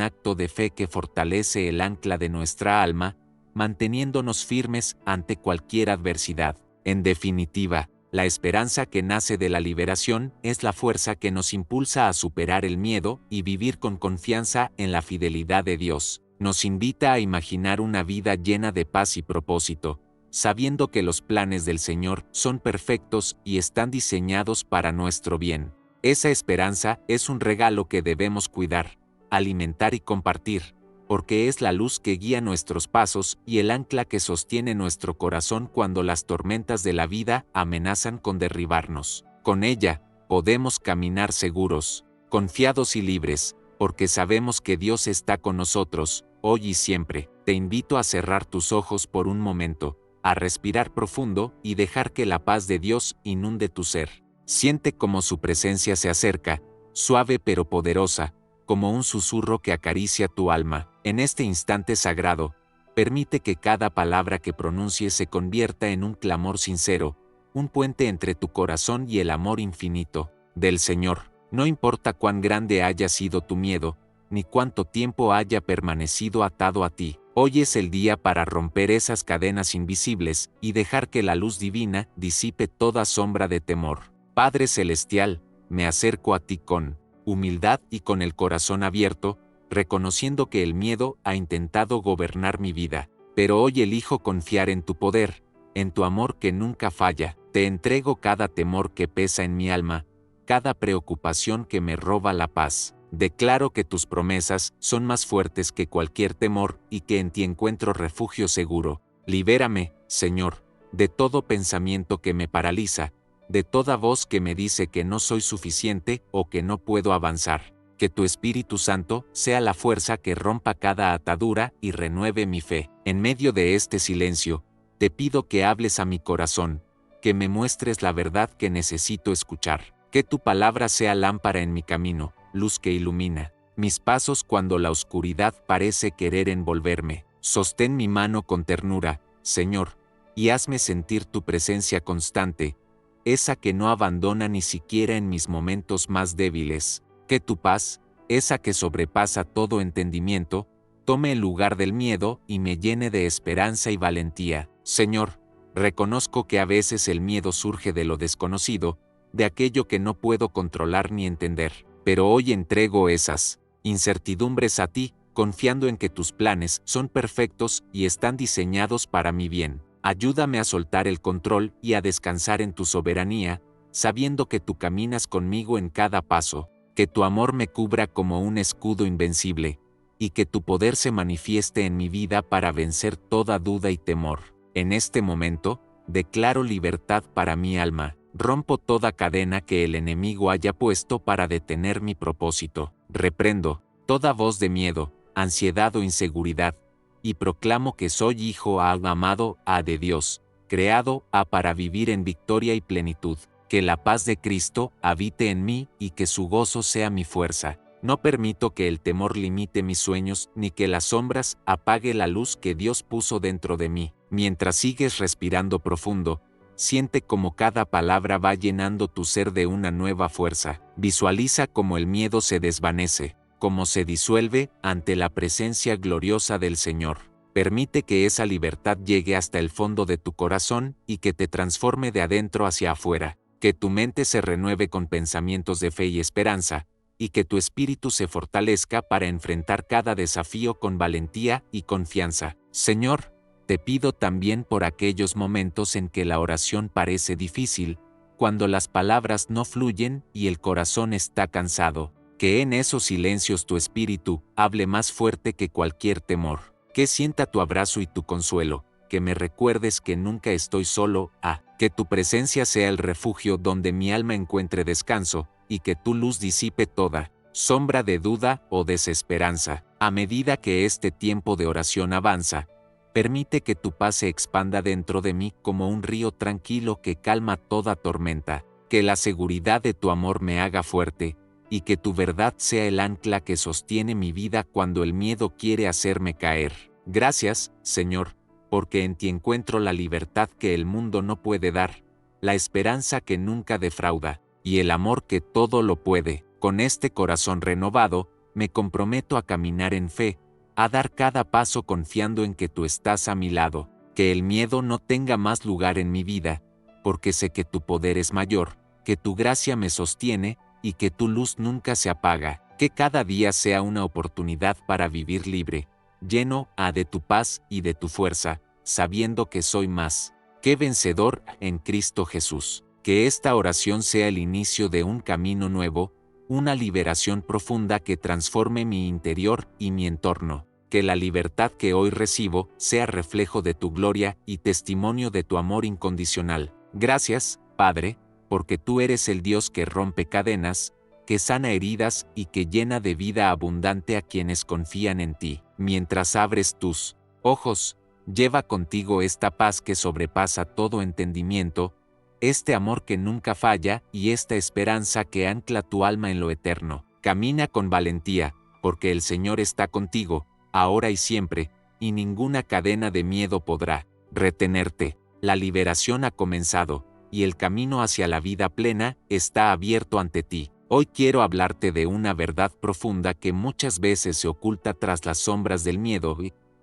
acto de fe que fortalece el ancla de nuestra alma, manteniéndonos firmes ante cualquier adversidad. En definitiva, la esperanza que nace de la liberación es la fuerza que nos impulsa a superar el miedo y vivir con confianza en la fidelidad de Dios. Nos invita a imaginar una vida llena de paz y propósito, sabiendo que los planes del Señor son perfectos y están diseñados para nuestro bien. Esa esperanza es un regalo que debemos cuidar, alimentar y compartir, porque es la luz que guía nuestros pasos y el ancla que sostiene nuestro corazón cuando las tormentas de la vida amenazan con derribarnos. Con ella, podemos caminar seguros, confiados y libres, porque sabemos que Dios está con nosotros, hoy y siempre. Te invito a cerrar tus ojos por un momento, a respirar profundo y dejar que la paz de Dios inunde tu ser. Siente cómo su presencia se acerca, suave pero poderosa, como un susurro que acaricia tu alma. En este instante sagrado, permite que cada palabra que pronuncies se convierta en un clamor sincero, un puente entre tu corazón y el amor infinito del Señor. No importa cuán grande haya sido tu miedo, ni cuánto tiempo haya permanecido atado a ti. Hoy es el día para romper esas cadenas invisibles y dejar que la luz divina disipe toda sombra de temor. Padre Celestial, me acerco a ti con humildad y con el corazón abierto, reconociendo que el miedo ha intentado gobernar mi vida. Pero hoy elijo confiar en tu poder, en tu amor que nunca falla. Te entrego cada temor que pesa en mi alma, cada preocupación que me roba la paz. Declaro que tus promesas son más fuertes que cualquier temor y que en ti encuentro refugio seguro. Libérame, Señor, de todo pensamiento que me paraliza, de toda voz que me dice que no soy suficiente o que no puedo avanzar. Que tu Espíritu Santo sea la fuerza que rompa cada atadura y renueve mi fe. En medio de este silencio, te pido que hables a mi corazón, que me muestres la verdad que necesito escuchar. Que tu palabra sea lámpara en mi camino, luz que ilumina mis pasos cuando la oscuridad parece querer envolverme. Sostén mi mano con ternura, Señor, y hazme sentir tu presencia constante, esa que no abandona ni siquiera en mis momentos más débiles. Que tu paz, esa que sobrepasa todo entendimiento, tome el lugar del miedo y me llene de esperanza y valentía. Señor, reconozco que a veces el miedo surge de lo desconocido, de aquello que no puedo controlar ni entender, pero hoy entrego esas incertidumbres a ti, confiando en que tus planes son perfectos y están diseñados para mi bien. Ayúdame a soltar el control y a descansar en tu soberanía, sabiendo que tú caminas conmigo en cada paso, que tu amor me cubra como un escudo invencible, y que tu poder se manifieste en mi vida para vencer toda duda y temor. En este momento, declaro libertad para mi alma. Rompo toda cadena que el enemigo haya puesto para detener mi propósito. Reprendo toda voz de miedo, ansiedad o inseguridad, y proclamo que soy hijo amado de Dios, creado para vivir en victoria y plenitud. Que la paz de Cristo habite en mí y que su gozo sea mi fuerza. No permito que el temor limite mis sueños ni que las sombras apague la luz que Dios puso dentro de mí. Mientras sigues respirando profundo, siente como cada palabra va llenando tu ser de una nueva fuerza. Visualiza cómo el miedo se desvanece, cómo se disuelve ante la presencia gloriosa del Señor. Permite que esa libertad llegue hasta el fondo de tu corazón y que te transforme de adentro hacia afuera. Que tu mente se renueve con pensamientos de fe y esperanza, y que tu espíritu se fortalezca para enfrentar cada desafío con valentía y confianza. Señor, te pido también por aquellos momentos en que la oración parece difícil, cuando las palabras no fluyen y el corazón está cansado. Que en esos silencios tu espíritu hable más fuerte que cualquier temor. Que sienta tu abrazo y tu consuelo. Que me recuerdes que nunca estoy solo. Que tu presencia sea el refugio donde mi alma encuentre descanso, y que tu luz disipe toda sombra de duda o desesperanza. A medida que este tiempo de oración avanza, permite que tu paz se expanda dentro de mí como un río tranquilo que calma toda tormenta. Que la seguridad de tu amor me haga fuerte, y que tu verdad sea el ancla que sostiene mi vida cuando el miedo quiere hacerme caer. Gracias, Señor, porque en ti encuentro la libertad que el mundo no puede dar, la esperanza que nunca defrauda, y el amor que todo lo puede. Con este corazón renovado, me comprometo a caminar en fe, a dar cada paso confiando en que tú estás a mi lado. Que el miedo no tenga más lugar en mi vida, porque sé que tu poder es mayor, que tu gracia me sostiene, y que tu luz nunca se apaga. Que cada día sea una oportunidad para vivir libre, lleno de tu paz y de tu fuerza, sabiendo que soy más que vencedor en Cristo Jesús. Que esta oración sea el inicio de un camino nuevo, una liberación profunda que transforme mi interior y mi entorno. Que la libertad que hoy recibo sea reflejo de tu gloria y testimonio de tu amor incondicional. Gracias, Padre, porque tú eres el Dios que rompe cadenas, que sana heridas y que llena de vida abundante a quienes confían en ti. Mientras abres tus ojos, lleva contigo esta paz que sobrepasa todo entendimiento, este amor que nunca falla y esta esperanza que ancla tu alma en lo eterno. Camina con valentía, porque el Señor está contigo, ahora y siempre, y ninguna cadena de miedo podrá retenerte. La liberación ha comenzado, y el camino hacia la vida plena está abierto ante ti. Hoy quiero hablarte de una verdad profunda que muchas veces se oculta tras las sombras del miedo.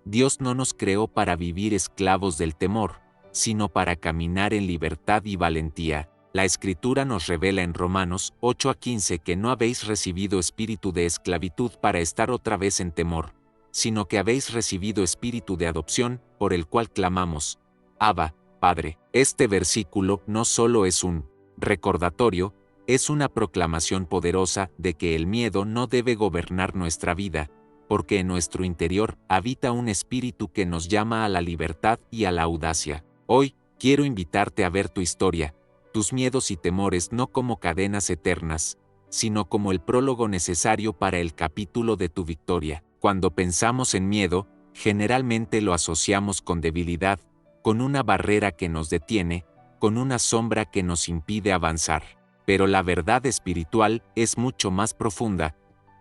Dios no nos creó para vivir esclavos del temor, sino para caminar en libertad y valentía. La Escritura nos revela en Romanos 8:15 que no habéis recibido espíritu de esclavitud para estar otra vez en temor, sino que habéis recibido espíritu de adopción, por el cual clamamos, Abba, Padre. Este versículo no solo es un recordatorio, es una proclamación poderosa de que el miedo no debe gobernar nuestra vida, porque en nuestro interior habita un espíritu que nos llama a la libertad y a la audacia. Hoy, quiero invitarte a ver tu historia, tus miedos y temores no como cadenas eternas, sino como el prólogo necesario para el capítulo de tu victoria. Cuando pensamos en miedo, generalmente lo asociamos con debilidad, con una barrera que nos detiene, con una sombra que nos impide avanzar. Pero la verdad espiritual es mucho más profunda.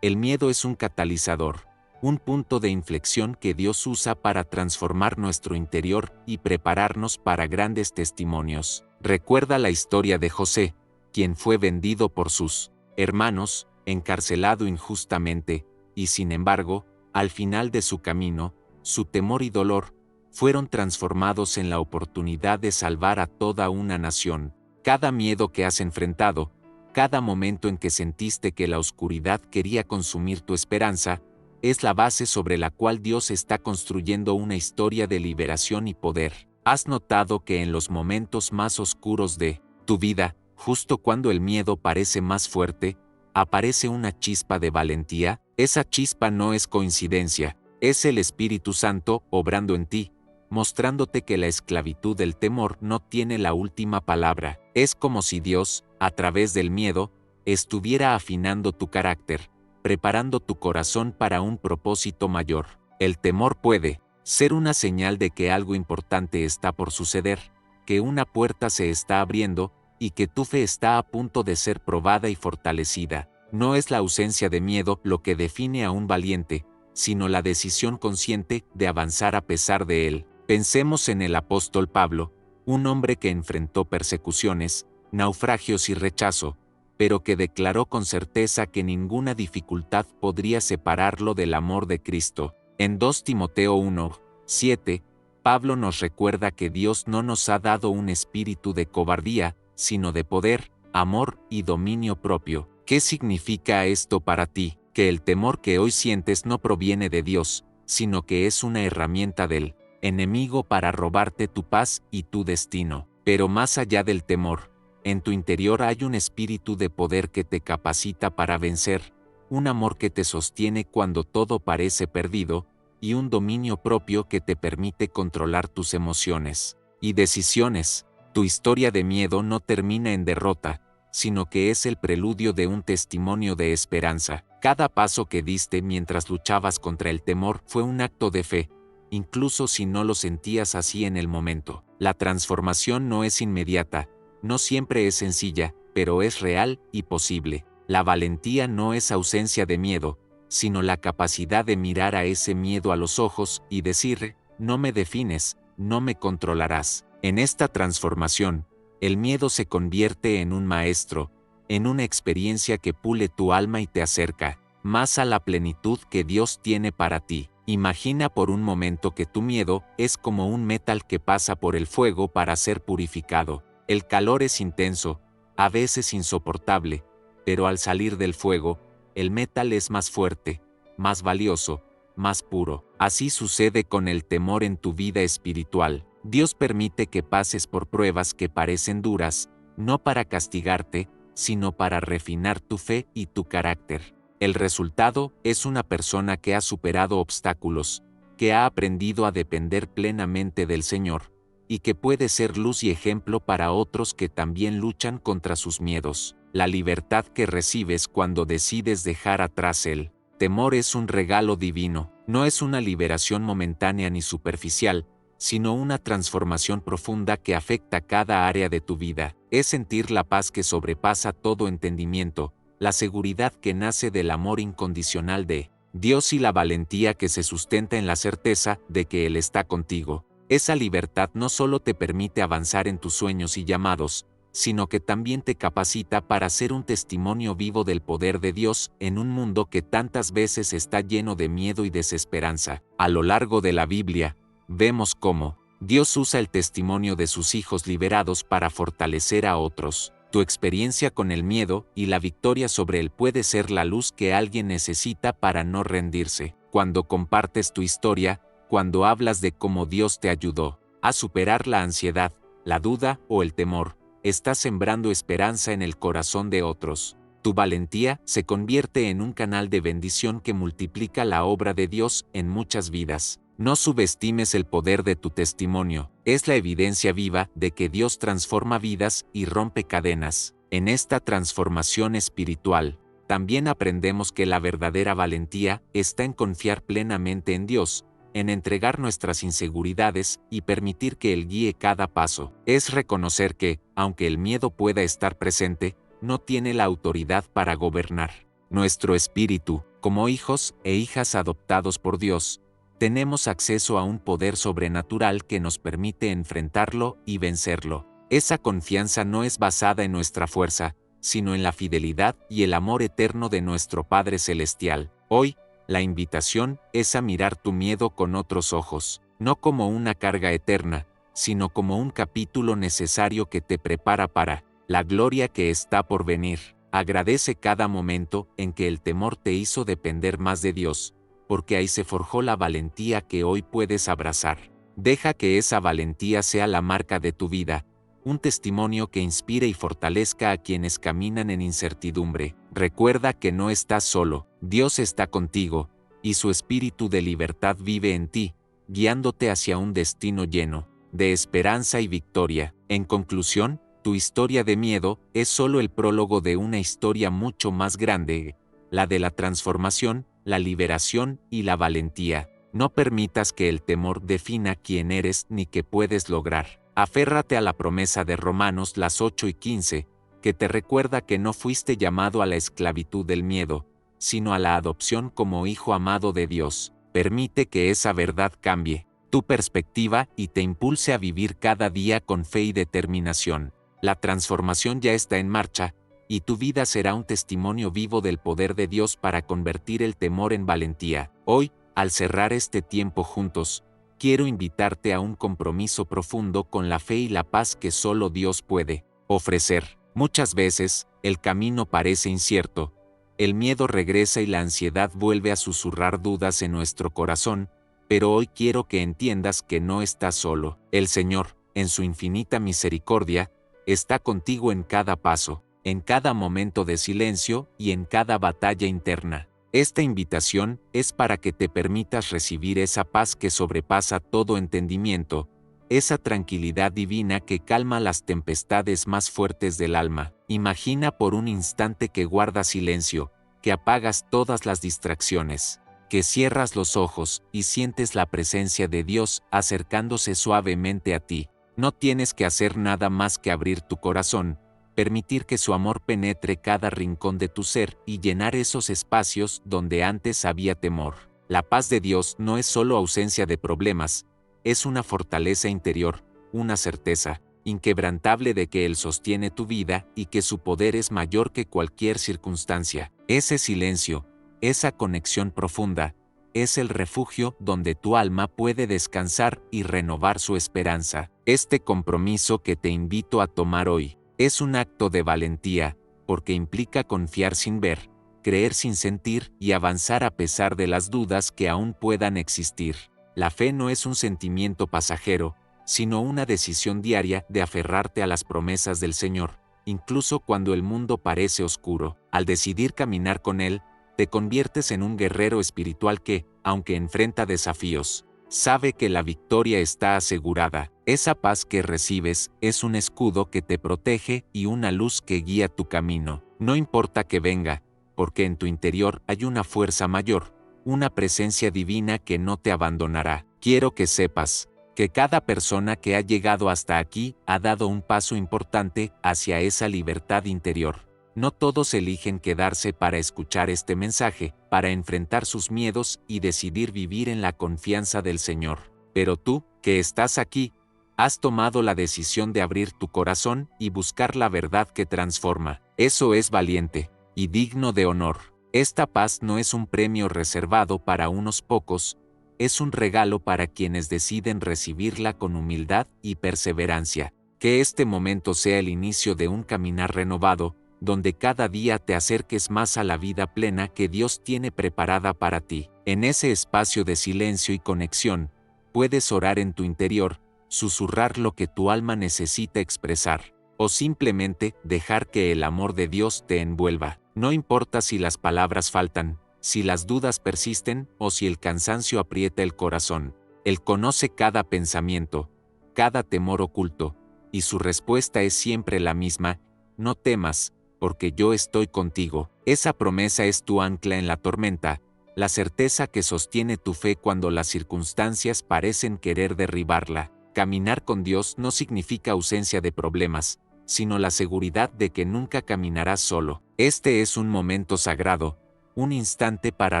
El miedo es un catalizador, un punto de inflexión que Dios usa para transformar nuestro interior y prepararnos para grandes testimonios. Recuerda la historia de José, quien fue vendido por sus hermanos, encarcelado injustamente, y sin embargo, al final de su camino, su temor y dolor fueron transformados en la oportunidad de salvar a toda una nación. Cada miedo que has enfrentado, cada momento en que sentiste que la oscuridad quería consumir tu esperanza, es la base sobre la cual Dios está construyendo una historia de liberación y poder. ¿Has notado que en los momentos más oscuros de tu vida, justo cuando el miedo parece más fuerte, aparece una chispa de valentía? Esa chispa no es coincidencia, es el Espíritu Santo obrando en ti, mostrándote que la esclavitud del temor no tiene la última palabra. Es como si Dios, a través del miedo, estuviera afinando tu carácter, preparando tu corazón para un propósito mayor. El temor puede ser una señal de que algo importante está por suceder, que una puerta se está abriendo y que tu fe está a punto de ser probada y fortalecida. No es la ausencia de miedo lo que define a un valiente, sino la decisión consciente de avanzar a pesar de él. Pensemos en el apóstol Pablo, un hombre que enfrentó persecuciones, naufragios y rechazo, pero que declaró con certeza que ninguna dificultad podría separarlo del amor de Cristo. En 2 Timoteo 1:7, Pablo nos recuerda que Dios no nos ha dado un espíritu de cobardía, sino de poder, amor y dominio propio. ¿Qué significa esto para ti? Que el temor que hoy sientes no proviene de Dios, sino que es una herramienta del enemigo para robarte tu paz y tu destino. Pero más allá del temor, en tu interior hay un espíritu de poder que te capacita para vencer, un amor que te sostiene cuando todo parece perdido, y un dominio propio que te permite controlar tus emociones y decisiones. Tu historia de miedo no termina en derrota, sino que es el preludio de un testimonio de esperanza. Cada paso que diste mientras luchabas contra el temor fue un acto de fe, incluso si no lo sentías así en el momento. La transformación no es inmediata, no siempre es sencilla, pero es real y posible. La valentía no es ausencia de miedo, sino la capacidad de mirar a ese miedo a los ojos y decir, no me defines, no me controlarás. En esta transformación, el miedo se convierte en un maestro, en una experiencia que pule tu alma y te acerca más a la plenitud que Dios tiene para ti. Imagina por un momento que tu miedo es como un metal que pasa por el fuego para ser purificado. El calor es intenso, a veces insoportable, pero al salir del fuego, el metal es más fuerte, más valioso, más puro. Así sucede con el temor en tu vida espiritual. Dios permite que pases por pruebas que parecen duras, no para castigarte, sino para refinar tu fe y tu carácter. El resultado es una persona que ha superado obstáculos, que ha aprendido a depender plenamente del Señor, y que puede ser luz y ejemplo para otros que también luchan contra sus miedos. La libertad que recibes cuando decides dejar atrás el temor es un regalo divino, no es una liberación momentánea ni superficial, sino una transformación profunda que afecta cada área de tu vida. Es sentir la paz que sobrepasa todo entendimiento, la seguridad que nace del amor incondicional de Dios y la valentía que se sustenta en la certeza de que Él está contigo. Esa libertad no solo te permite avanzar en tus sueños y llamados, sino que también te capacita para ser un testimonio vivo del poder de Dios en un mundo que tantas veces está lleno de miedo y desesperanza. A lo largo de la Biblia, vemos cómo Dios usa el testimonio de sus hijos liberados para fortalecer a otros. Tu experiencia con el miedo y la victoria sobre él puede ser la luz que alguien necesita para no rendirse. Cuando compartes tu historia, cuando hablas de cómo Dios te ayudó a superar la ansiedad, la duda o el temor, estás sembrando esperanza en el corazón de otros. Tu valentía se convierte en un canal de bendición que multiplica la obra de Dios en muchas vidas. No subestimes el poder de tu testimonio, es la evidencia viva de que Dios transforma vidas y rompe cadenas. En esta transformación espiritual, también aprendemos que la verdadera valentía está en confiar plenamente en Dios, en entregar nuestras inseguridades y permitir que Él guíe cada paso. Es reconocer que, aunque el miedo pueda estar presente, no tiene la autoridad para gobernar. Nuestro espíritu, como hijos e hijas adoptados por Dios, tenemos acceso a un poder sobrenatural que nos permite enfrentarlo y vencerlo. Esa confianza no es basada en nuestra fuerza, sino en la fidelidad y el amor eterno de nuestro Padre Celestial. Hoy, la invitación es a mirar tu miedo con otros ojos, no como una carga eterna, sino como un capítulo necesario que te prepara para la gloria que está por venir. Agradece cada momento en que el temor te hizo depender más de Dios, porque ahí se forjó la valentía que hoy puedes abrazar. Deja que esa valentía sea la marca de tu vida, un testimonio que inspire y fortalezca a quienes caminan en incertidumbre. Recuerda que no estás solo, Dios está contigo, y su espíritu de libertad vive en ti, guiándote hacia un destino lleno de esperanza y victoria. En conclusión, tu historia de miedo es solo el prólogo de una historia mucho más grande, la de la transformación, la liberación y la valentía. No permitas que el temor defina quién eres ni qué puedes lograr. Aférrate a la promesa de Romanos 8:15, que te recuerda que no fuiste llamado a la esclavitud del miedo, sino a la adopción como hijo amado de Dios. Permite que esa verdad cambie tu perspectiva y te impulse a vivir cada día con fe y determinación. La transformación ya está en marcha, y tu vida será un testimonio vivo del poder de Dios para convertir el temor en valentía. Hoy, al cerrar este tiempo juntos, quiero invitarte a un compromiso profundo con la fe y la paz que solo Dios puede ofrecer. Muchas veces, el camino parece incierto, el miedo regresa y la ansiedad vuelve a susurrar dudas en nuestro corazón, pero hoy quiero que entiendas que no estás solo. El Señor, en su infinita misericordia, está contigo en cada paso, en cada momento de silencio y en cada batalla interna. Esta invitación es para que te permitas recibir esa paz que sobrepasa todo entendimiento, esa tranquilidad divina que calma las tempestades más fuertes del alma. Imagina por un instante que guardas silencio, que apagas todas las distracciones, que cierras los ojos y sientes la presencia de Dios acercándose suavemente a ti. No tienes que hacer nada más que abrir tu corazón, permitir que su amor penetre cada rincón de tu ser y llenar esos espacios donde antes había temor. La paz de Dios no es solo ausencia de problemas, es una fortaleza interior, una certeza inquebrantable de que Él sostiene tu vida y que su poder es mayor que cualquier circunstancia. Ese silencio, esa conexión profunda, es el refugio donde tu alma puede descansar y renovar su esperanza. Este compromiso que te invito a tomar hoy es un acto de valentía, porque implica confiar sin ver, creer sin sentir y avanzar a pesar de las dudas que aún puedan existir. La fe no es un sentimiento pasajero, sino una decisión diaria de aferrarte a las promesas del Señor, incluso cuando el mundo parece oscuro. Al decidir caminar con Él, te conviertes en un guerrero espiritual que, aunque enfrenta desafíos, sabe que la victoria está asegurada. Esa paz que recibes es un escudo que te protege y una luz que guía tu camino. No importa que venga, porque en tu interior hay una fuerza mayor, una presencia divina que no te abandonará. Quiero que sepas que cada persona que ha llegado hasta aquí ha dado un paso importante hacia esa libertad interior. No todos eligen quedarse para escuchar este mensaje, para enfrentar sus miedos y decidir vivir en la confianza del Señor. Pero tú, que estás aquí, has tomado la decisión de abrir tu corazón y buscar la verdad que transforma. Eso es valiente y digno de honor. Esta paz no es un premio reservado para unos pocos, es un regalo para quienes deciden recibirla con humildad y perseverancia. Que este momento sea el inicio de un caminar renovado, donde cada día te acerques más a la vida plena que Dios tiene preparada para ti. En ese espacio de silencio y conexión, puedes orar en tu interior, susurrar lo que tu alma necesita expresar, o simplemente dejar que el amor de Dios te envuelva. No importa si las palabras faltan, si las dudas persisten o si el cansancio aprieta el corazón. Él conoce cada pensamiento, cada temor oculto, y su respuesta es siempre la misma: no temas, porque yo estoy contigo. Esa promesa es tu ancla en la tormenta, la certeza que sostiene tu fe cuando las circunstancias parecen querer derribarla. Caminar con Dios no significa ausencia de problemas, sino la seguridad de que nunca caminarás solo. Este es un momento sagrado, un instante para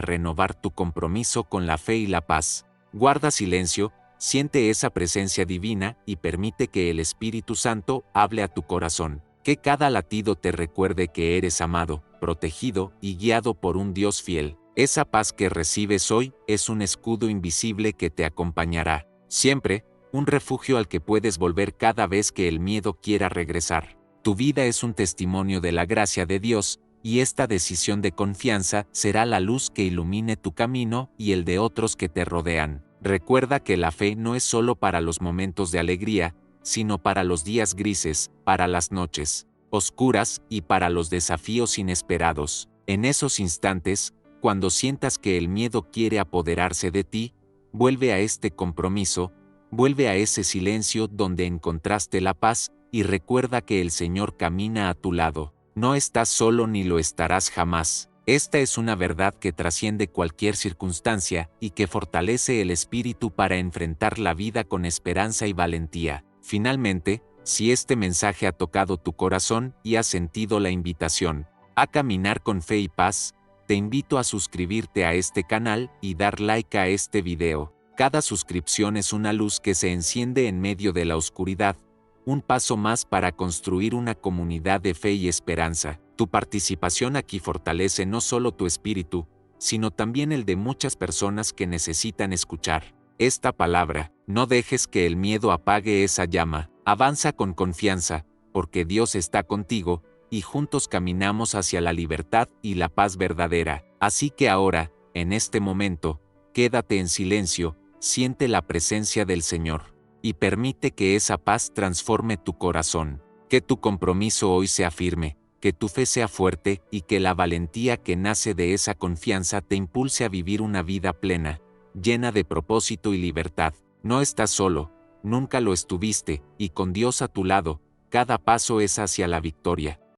renovar tu compromiso con la fe y la paz. Guarda silencio, siente esa presencia divina y permite que el Espíritu Santo hable a tu corazón. Que cada latido te recuerde que eres amado, protegido y guiado por un Dios fiel. Esa paz que recibes hoy es un escudo invisible que te acompañará siempre, un refugio al que puedes volver cada vez que el miedo quiera regresar. Tu vida es un testimonio de la gracia de Dios, y esta decisión de confianza será la luz que ilumine tu camino y el de otros que te rodean. Recuerda que la fe no es solo para los momentos de alegría, sino para los días grises, para las noches oscuras y para los desafíos inesperados. En esos instantes, cuando sientas que el miedo quiere apoderarse de ti, vuelve a este compromiso, vuelve a ese silencio donde encontraste la paz y recuerda que el Señor camina a tu lado. No estás solo ni lo estarás jamás. Esta es una verdad que trasciende cualquier circunstancia y que fortalece el espíritu para enfrentar la vida con esperanza y valentía. Finalmente, si este mensaje ha tocado tu corazón y has sentido la invitación a caminar con fe y paz, te invito a suscribirte a este canal y dar like a este video. Cada suscripción es una luz que se enciende en medio de la oscuridad, un paso más para construir una comunidad de fe y esperanza. Tu participación aquí fortalece no solo tu espíritu, sino también el de muchas personas que necesitan escuchar esta palabra. No dejes que el miedo apague esa llama. Avanza con confianza, porque Dios está contigo, y juntos caminamos hacia la libertad y la paz verdadera. Así que ahora, en este momento, quédate en silencio, siente la presencia del Señor, y permite que esa paz transforme tu corazón. Que tu compromiso hoy sea firme, que tu fe sea fuerte y que la valentía que nace de esa confianza te impulse a vivir una vida plena, llena de propósito y libertad. No estás solo, nunca lo estuviste, y con Dios a tu lado, cada paso es hacia la victoria.